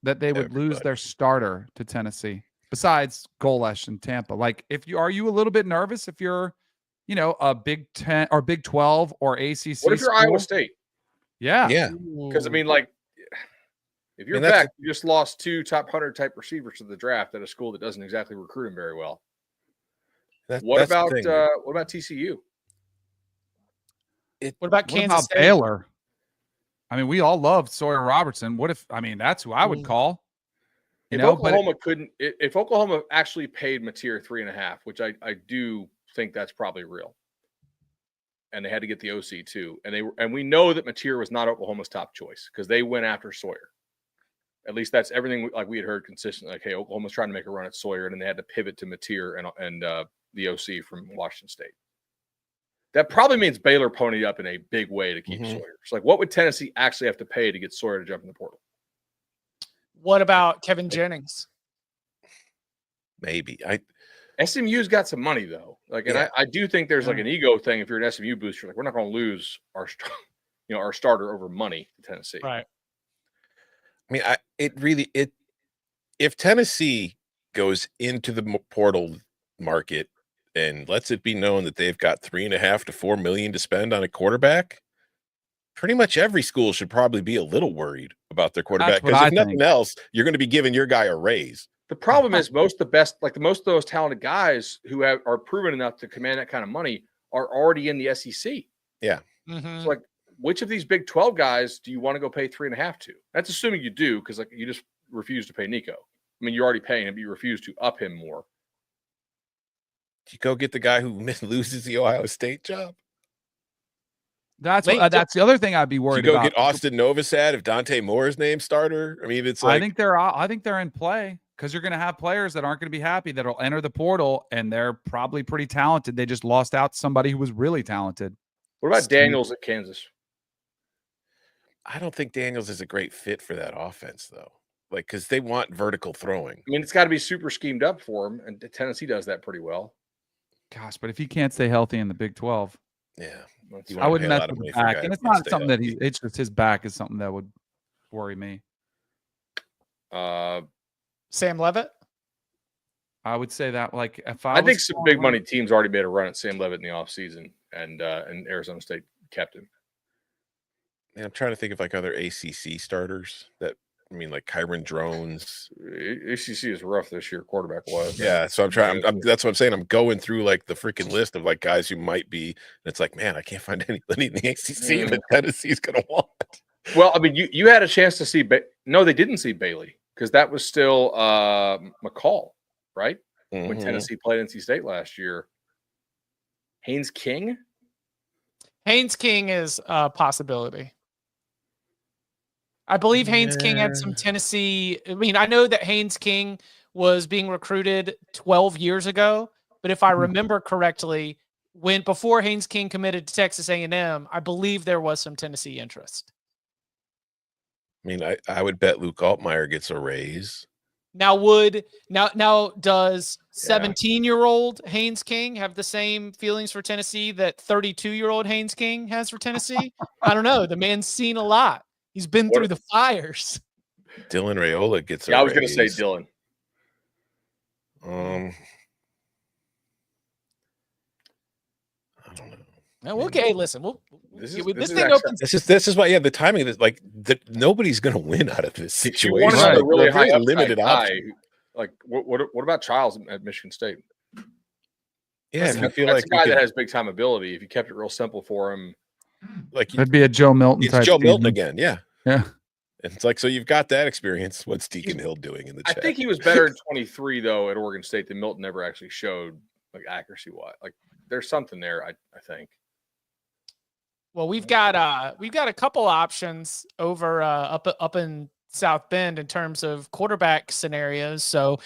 that they would lose Everybody. their starter to Tennessee besides Golesh and Tampa? Like, are you a little bit nervous if you're, a Big 10 or Big 12 or ACC? What if you're school? Iowa State? Yeah. Yeah. Because I mean, like, if you're that's back, you just lost 2 top 100 type receivers to the draft at a school that doesn't exactly recruit them very well. What That's the about thing. TCU? What about What Kansas about State? Baylor? I mean, we all love Sawyer Robertson. That's who I would call. If Oklahoma actually paid Mateer 3.5, which I do think that's probably real, and they had to get the OC too, and we know that Mateer was not Oklahoma's top choice because they went after Sawyer. At least that's everything we had heard consistently. Like, hey, Oklahoma's trying to make a run at Sawyer, and then they had to pivot to Mateer and the OC from Washington State. that probably means Baylor ponied up in a big way to keep Sawyer. It's like, what would Tennessee actually have to pay to get Sawyer to jump in the portal? What about Kevin Jennings? Maybe. SMU's got some money though. Like, and I do think there's like an ego thing. If you're an SMU booster, like we're not going to lose our, our starter over money to Tennessee. Right. I mean, if Tennessee goes into the portal market and lets it be known that they've got $3.5 to $4 million to spend on a quarterback, pretty much every school should probably be a little worried about their quarterback. Because if nothing else, you're going to be giving your guy a raise. The problem is most of most of those talented guys who are proven enough to command that kind of money are already in the SEC. Yeah. Mm-hmm. So like, which of these Big 12 guys do you want to go pay $3.5 to? That's assuming you do, because like you just refuse to pay Nico. I mean, you're already paying him, but you refuse to up him more. You go get the guy who loses the Ohio State job. That's the other thing I'd be worried about. You go get Austin Novosad if Dante Moore's named starter. I mean, it's like I think they're in play because you're going to have players that aren't going to be happy that'll enter the portal and they're probably pretty talented. They just lost out to somebody who was really talented. What about Daniels at Kansas? I don't think Daniels is a great fit for that offense though. Like, because they want vertical throwing. I mean, it's got to be super schemed up for him, and Tennessee does that pretty well. Gosh, but if he can't stay healthy in the Big 12, yeah, I wouldn't mess with the back. And it's not something that it's just his back is something that would worry me. Sam Leavitt? I would say that, like, if I think some big money teams already made a run at Sam Leavitt in the offseason, and Arizona State kept him. Yeah, I'm trying to think of like other ACC starters that. I mean, like Kyron Drones. ACC is rough this year, quarterback wise. Yeah, so I'm trying. That's what I'm saying. I'm going through like the freaking list of like guys who might be. And it's like, man, I can't find anybody in the ACC that Tennessee's going to want. Well, I mean, you had a chance to see. No, they didn't see Bailey because that was still McCall, right? Mm-hmm. When Tennessee played NC State last year. Haynes King. Haynes King is a possibility. I believe Haynes King had some Tennessee. I mean, I know that Haynes King was being recruited 12 years ago, but if I remember correctly, before Haynes King committed to Texas A&M, I believe there was some Tennessee interest. I mean, I would bet Luke Altmaier gets a raise. Now does 17-year-old Haynes King have the same feelings for Tennessee that 32-year-old Haynes King has for Tennessee? I don't know. The man's seen a lot. He's been through the fires. Dylan Raiola gets a raise. I was going to say Dylan. I don't know. No, okay, listen. This is why, the timing is like nobody's going to win out of this situation. You want a really high limited option. Like what about Childs at Michigan State? Yeah, I feel like a guy that has big time ability. If you kept it real simple for him. Like it'd be a Joe Milton. It's Joe Milton again, yeah. And it's like, so you've got that experience. What's Deacon Hill doing in the chat? I think he was better in 23 though at Oregon State than Milton ever actually showed, like accuracy wise. Like there's something there, I think. Well, we've got a couple options over up in South Bend in terms of quarterback scenarios. So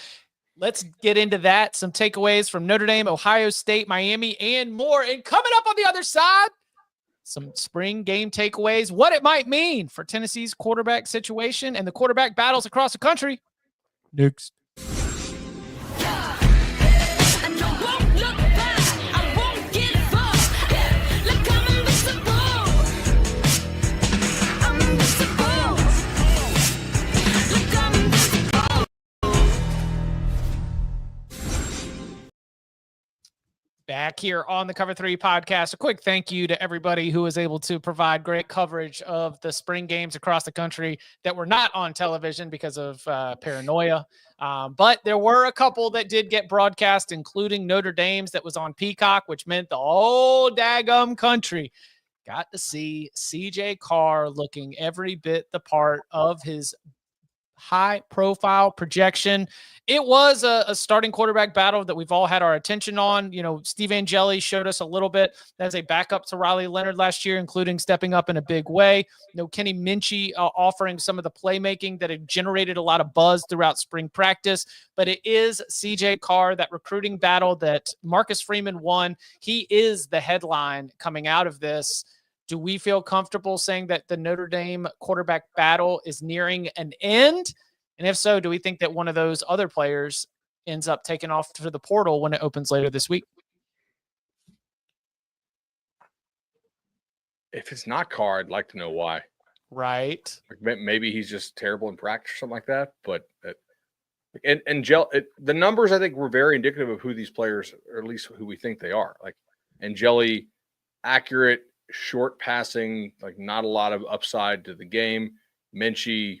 let's get into that. Some takeaways from Notre Dame, Ohio State, Miami, and more. And coming up on the other side, some spring game takeaways, what it might mean for Tennessee's quarterback situation and the quarterback battles across the country. Next. Back here on the Cover 3 podcast, a quick thank you to everybody who was able to provide great coverage of the spring games across the country that were not on television because of paranoia. But there were a couple that did get broadcast, including Notre Dame's that was on Peacock, which meant the whole daggum country got to see CJ Carr looking every bit the part of his high profile projection. It was a starting quarterback battle that we've all had our attention on. Steve Angeli showed us a little bit as a backup to Riley Leonard last year, including stepping up in a big way. Kenny Minchie offering some of the playmaking that had generated a lot of buzz throughout spring practice. But it is CJ Carr, that recruiting battle that Marcus Freeman won. He is the headline coming out of this. Do we feel comfortable saying that the Notre Dame quarterback battle is nearing an end? And if so, do we think that one of those other players ends up taking off to the portal when it opens later this week? If it's not Carr, I'd like to know why. Right. Like maybe he's just terrible in practice or something like that. But the numbers, I think, were very indicative of who these players, or at least who we think they are. Like Angeli, accurate, short passing, like not a lot of upside to the game. Minchie,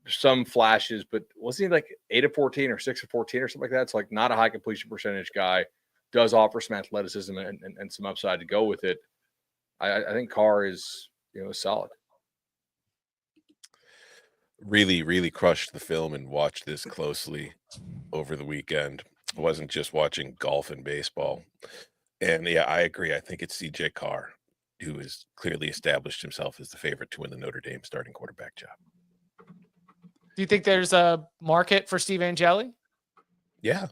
some flashes, but wasn't he like 8 of 14 or 6 of 14 or something like that? It's like not a high completion percentage guy. Does offer some athleticism and some upside to go with it. I think Carr is solid. Really, really crushed the film and watched this closely over the weekend. I wasn't just watching golf and baseball. And yeah, I agree. I think it's CJ Carr who has clearly established himself as the favorite to win the Notre Dame starting quarterback job. Do you think there's a market for Steve Angeli? Yeah.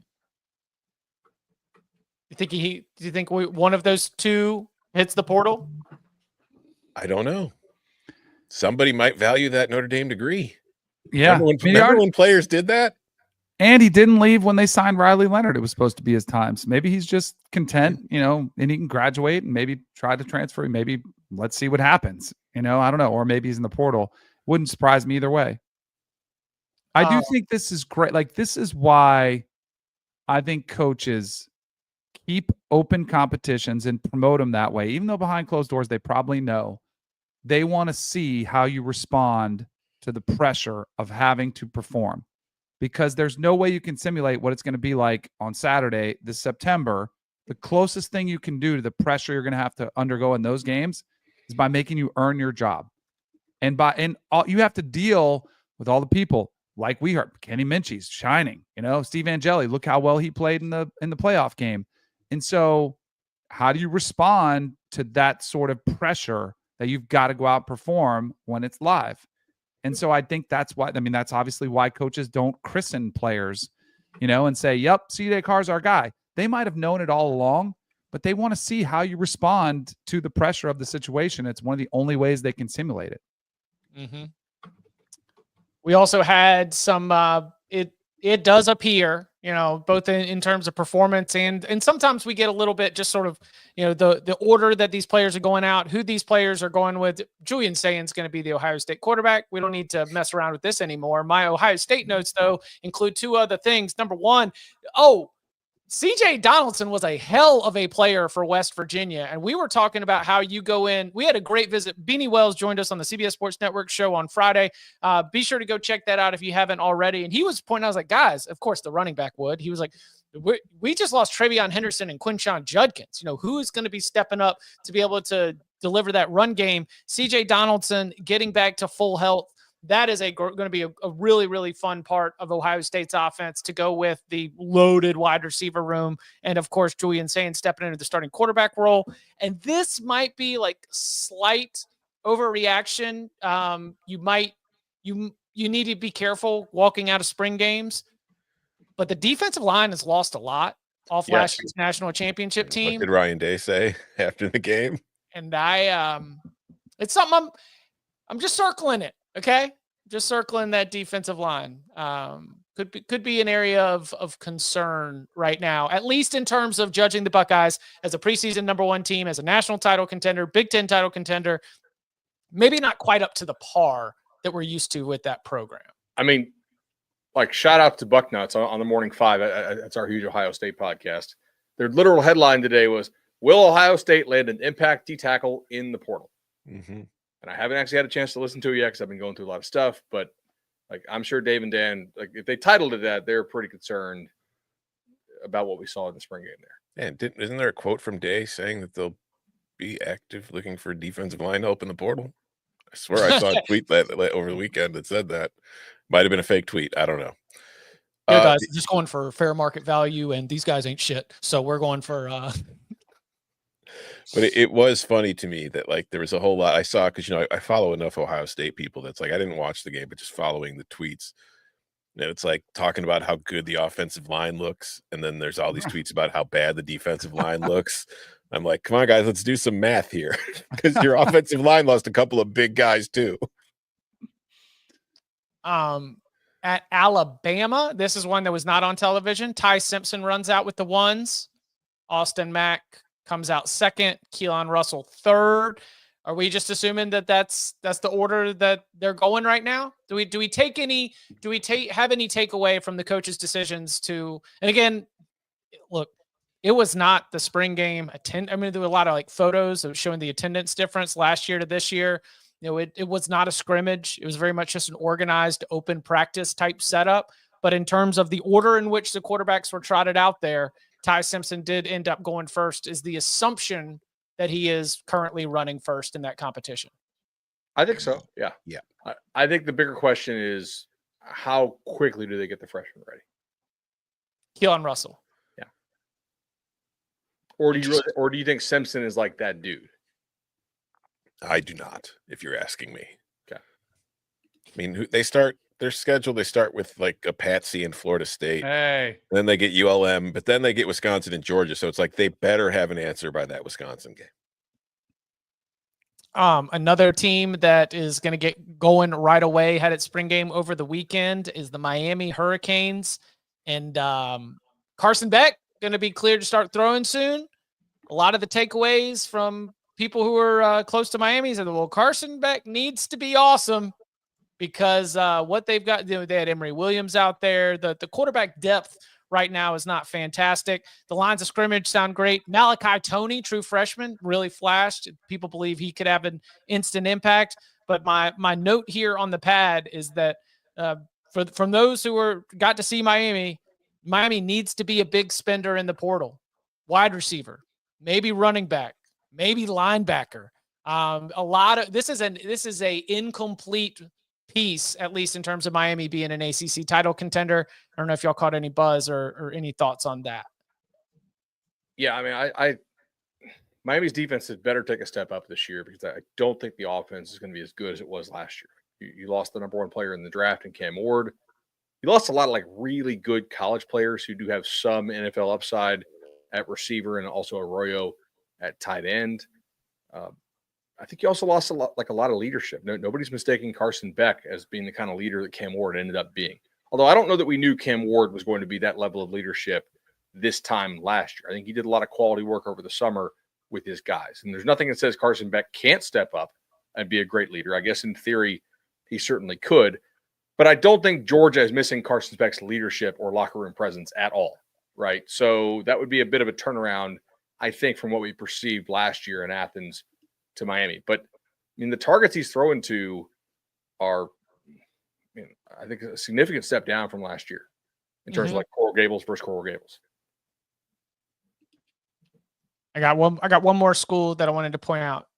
Do you think one of those two hits the portal? I don't know. Somebody might value that Notre Dame degree. Yeah. Remember when players did that? And he didn't leave when they signed Riley Leonard. It was supposed to be his time. So maybe he's just content, and he can graduate and maybe try to transfer. Maybe let's see what happens. I don't know. Or maybe he's in the portal. Wouldn't surprise me either way. I do think this is great. Like, this is why I think coaches keep open competitions and promote them that way. Even though behind closed doors, they probably know they want to see how you respond to the pressure of having to perform, because there's no way you can simulate what it's going to be like on Saturday, this September. The closest thing you can do to the pressure you're going to have to undergo in those games is by making you earn your job. And you have to deal with all the people. Like we heard, Kenny Minchie's shining, Steve Angeli, look how well he played in the playoff game. And so how do you respond to that sort of pressure that you've got to go out and perform when it's live? And so I think that's why, that's obviously why coaches don't christen players, and say, yep, CJ Carr's our guy. They might have known it all along, but they want to see how you respond to the pressure of the situation. It's one of the only ways they can simulate it. Mm-hmm. We also had some, it does appear, both in terms of performance and sometimes we get a little bit just sort of, the order that these players are going out, who these players are going with. Julian Sayan's going to be the Ohio State quarterback. We don't need to mess around with this anymore. My Ohio State notes, though, include two other things. Number one, CJ Donaldson was a hell of a player for West Virginia. And we were talking about how you go in. We had a great visit. Beanie Wells joined us on the CBS Sports Network show on Friday. Be sure to go check that out if you haven't already. And he was pointing out, I was like, guys, of course, the running back would. He was like, we just lost Travion Henderson and Quinshon Judkins. Who is going to be stepping up to be able to deliver that run game? CJ Donaldson getting back to full health. That is going to be a really, really fun part of Ohio State's offense to go with the loaded wide receiver room. And of course, Julian Sayin stepping into the starting quarterback role. And this might be like slight overreaction. You need to be careful walking out of spring games, but the defensive line has lost a lot off last year's national championship team. What did Ryan Day say after the game? And it's something I'm just circling it. Okay. Just circling that defensive line. Could be an area of concern right now, at least in terms of judging the Buckeyes as a preseason number one team, as a national title contender, Big Ten title contender, maybe not quite up to the par that we're used to with that program. Shout out to Bucknuts on the Morning Five. That's our huge Ohio State podcast. Their literal headline today was, will Ohio State land an impact D-tackle in the portal? Mm-hmm. And I haven't actually had a chance to listen to it yet because I've been going through a lot of stuff. But I'm sure Dave and Dan, if they titled it that, they're pretty concerned about what we saw in the spring game there. And isn't there a quote from Day saying that they'll be active looking for defensive line help in the portal? I swear I saw a tweet that over the weekend that said that. Might have been a fake tweet. I don't know. Yeah, guys, just going for fair market value, and these guys ain't shit. So we're going for. But it was funny to me that like there was a whole lot I saw because I follow enough Ohio State people that's like I didn't watch the game, but just following the tweets. And it's like talking about how good the offensive line looks, and then there's all these tweets about how bad the defensive line looks. I'm like, come on, guys, let's do some math here because your offensive line lost a couple of big guys too. At Alabama, this is one that was not on television. Ty Simpson runs out with the ones. Austin Mack comes out second. Keelan Russell third. Are we just assuming that that's the order that they're going right now? Do we have any takeaway from the coach's decisions to? And again, look, it was not the spring game I mean, there were a lot of like photos of showing the attendance difference last year to this year. It was not a scrimmage. It was very much just an organized open practice type setup. But in terms of the order in which the quarterbacks were trotted out there, Ty Simpson did end up going first. Is the assumption that he is currently running first in that competition? I think so. Yeah. Yeah. I think the bigger question is how quickly do they get the freshman ready? Keelan Russell. Yeah. Or do you think Simpson is like that dude? I do not, if you're asking me. Okay. I mean, they start their schedule. They start with like a Patsy in Florida State. Hey, Then they get ULM, but then they get Wisconsin and Georgia. So it's like they better have an answer by that Wisconsin game. Another team that is going to get going right away, had its spring game over the weekend, is the Miami Hurricanes. And Carson Beck going to be cleared to start throwing soon. A lot of the takeaways from people who are close to Miami said, well, Carson Beck needs to be awesome because what they've got, they had Emory Williams out there. The quarterback depth right now is not fantastic. The lines of scrimmage sound great. Malachi Toney, true freshman, really flashed. People believe he could have an instant impact. But my note here on the pad is that from those who got to see Miami needs to be a big spender in the portal, wide receiver, maybe running back, maybe linebacker. This is a incomplete piece, at least in terms of Miami being an ACC title contender. I don't know if y'all caught any buzz or any thoughts on that. Yeah, I mean, Miami's defense had better take a step up this year because I don't think the offense is going to be as good as it was last year. You lost the number one player in the draft in Cam Ward. You lost a lot of like really good college players who do have some NFL upside at receiver and also Arroyo at tight end. I think you also lost a lot of leadership. Nobody's mistaking Carson Beck as being the kind of leader that Cam Ward ended up being. Although I don't know that we knew Cam Ward was going to be that level of leadership this time last year. I think he did a lot of quality work over the summer with his guys. And there's nothing that says Carson Beck can't step up and be a great leader. I guess in theory, he certainly could. But I don't think Georgia is missing Carson Beck's leadership or locker room presence at all, right? So that would be a bit of a turnaround, I think, from what we perceived last year in Athens to Miami. But I mean, the targets he's throwing to are, I think, a significant step down from last year in terms of like Coral Gables versus Coral Gables. I got one more school that I wanted to point out.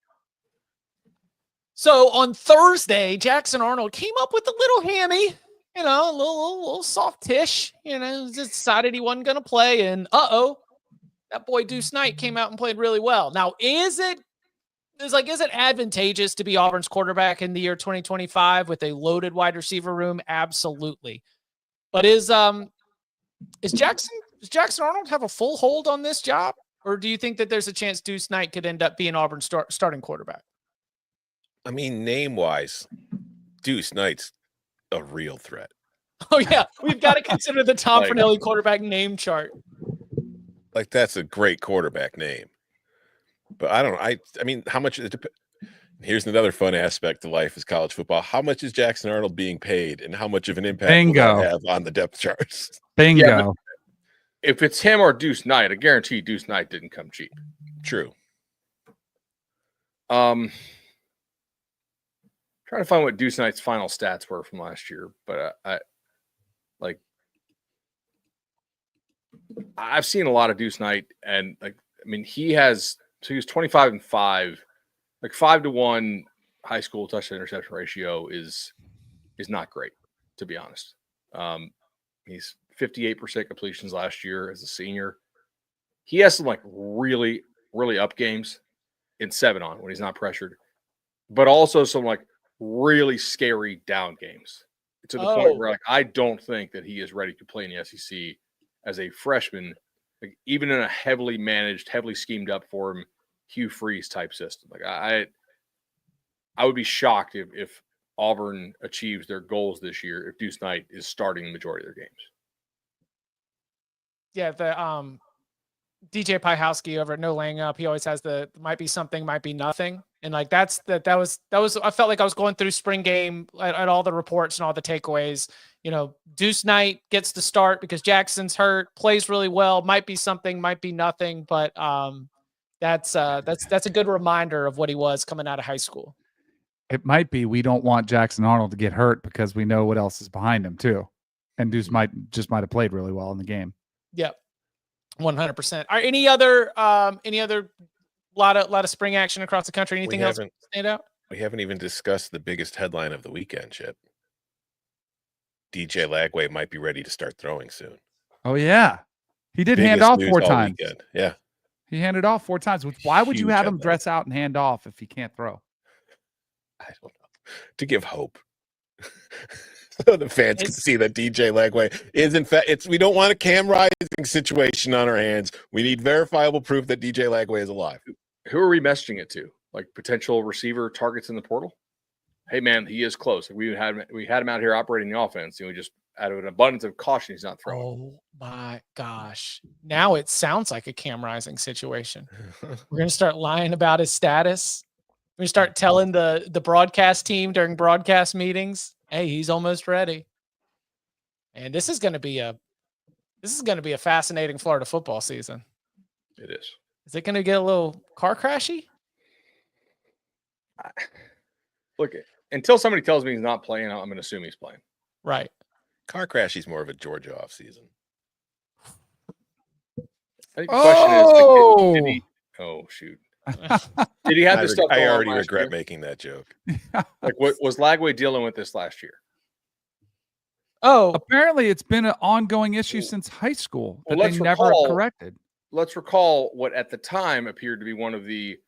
So on Thursday, Jackson Arnold came up with a little hammy, a little soft-ish, just decided he wasn't going to play. And that boy Deuce Knight came out and played really well. Now, is it advantageous to be Auburn's quarterback in the year 2025 with a loaded wide receiver room? Absolutely. But does Jackson Arnold have a full hold on this job? Or do you think that there's a chance Deuce Knight could end up being Auburn's starting quarterback? I mean, name-wise, Deuce Knight's a real threat. Oh, yeah. We've got to consider the Tom Fornelli quarterback name chart. Like, that's a great quarterback name. But I don't know. I mean, how much here's another fun aspect of life is college football. How much is Jackson Arnold being paid and how much of an impact will that have on the depth charts? Bingo. Yeah, if it's him or Deuce Knight, I guarantee Deuce Knight didn't come cheap. True. Trying to find what Deuce Knight's final stats were from last year, but I've seen a lot of Deuce Knight, and he was 25-5, like 5-to-1 high school touchdown interception ratio is not great to be honest. He's 58% completions last year as a senior. He has some like really, really up games in 7-on when he's not pressured, but also some like really scary down games to the point where like I don't think that he is ready to play in the SEC as a freshman, like even in a heavily managed, heavily schemed up for him Hugh Freeze type system. Like I would be shocked if Auburn achieves their goals this year if Deuce Knight is starting the majority of their games. Yeah, the DJ Piehowski over at No Laying Up, he always has the might be something, might be nothing. And like that was I felt like I was going through spring game at all the reports and all the takeaways. You know, Deuce Knight gets to start because Jackson's hurt, plays really well, might be something, might be nothing, but that's a good reminder of what he was coming out of high school. It might be we don't want Jackson Arnold to get hurt because we know what else is behind him too. And Deuce might have played really well in the game. Yep. 100%. Are any other lot of spring action across the country? Anything else stand out? We haven't even discussed the biggest headline of the weekend, Chip. DJ Lagway might be ready to start throwing soon. Oh yeah. He did hand off 4 times. Weekend. Yeah. He handed off 4 times. Why would you have him dress out and hand off if he can't throw? I don't know. To give hope. So the fans can see that DJ Lagway is, in fact, we don't want a Cam Rising situation on our hands. We need verifiable proof that DJ Lagway is alive. Who are we messaging it to? Like potential receiver targets in the portal? Hey man, he is close. We had him out here operating the offense, and we just out of an abundance of caution, he's not throwing. Oh my gosh! Now it sounds like a Cam Rising situation. We're gonna start lying about his status. We're gonna start telling the broadcast team during broadcast meetings, hey, he's almost ready. And this is going to be a fascinating Florida football season. It is. Is it going to get a little car crashy? Look, until somebody tells me he's not playing, I'm going to assume he's playing. Right. Car crashy's more of a Georgia off season. I think the question is, did he, oh shoot. Did he have this stuff? I already regret making that joke. Like, what was Lagway dealing with this last year? Oh, apparently it's been an ongoing issue since high school that they never corrected. Let's recall what at the time appeared to be one of the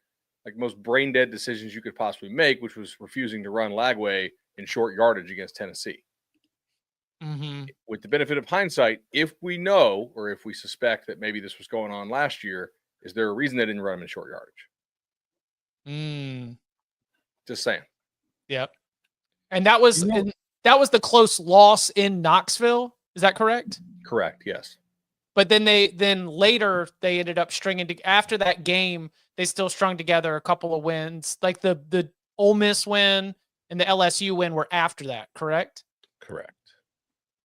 most brain dead decisions you could possibly make, which was refusing to run Lagway in short yardage against Tennessee. Mm-hmm. With the benefit of hindsight, if we know or if we suspect that maybe this was going on last year, is there a reason they didn't run him in short yardage? Just saying. Yep. And that was the close loss in Knoxville. Is that correct? Correct. Yes. But then later they ended up after that game, they still strung together a couple of wins. Like the Ole Miss win and the LSU win were after that, correct? Correct.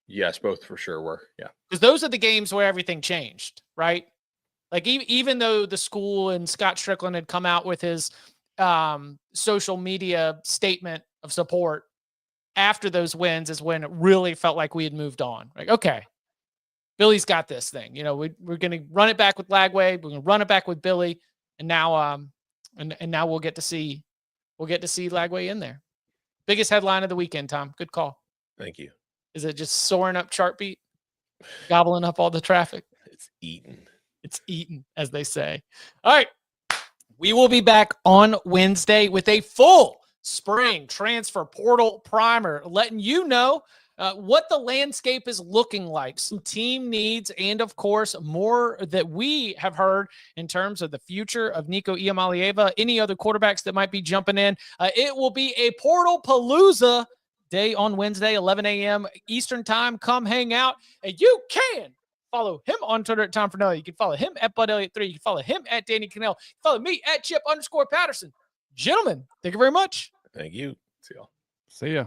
Yes, both for sure were. Yeah. Because those are the games where everything changed, right? Like even though the school and Scott Strickland had come out with his social media statement of support, after those wins is when it really felt like we had moved on. Like, okay, Billy's got this thing. You know, we're going to run it back with Lagway. We're going to run it back with Billy, and now and now we'll get to see Lagway in there. Biggest headline of the weekend, Tom. Good call. Thank you. Is it just soaring up Chartbeat, gobbling up all the traffic? It's eaten. It's eaten, as they say. All right. We will be back on Wednesday with a full spring transfer portal primer, letting you know what the landscape is looking like, some team needs, and of course, more that we have heard in terms of the future of Nico Iamaleava, any other quarterbacks that might be jumping in. It will be a portal palooza day on Wednesday, 11 a.m. Eastern time. Come hang out, and you can follow him on Twitter at Tom Fornelli. You can follow him at Bud Elliott 3. You can follow him at Danny Kanell. Follow me at Chip _Patterson. Gentlemen, thank you very much. Thank you. See y'all. See ya.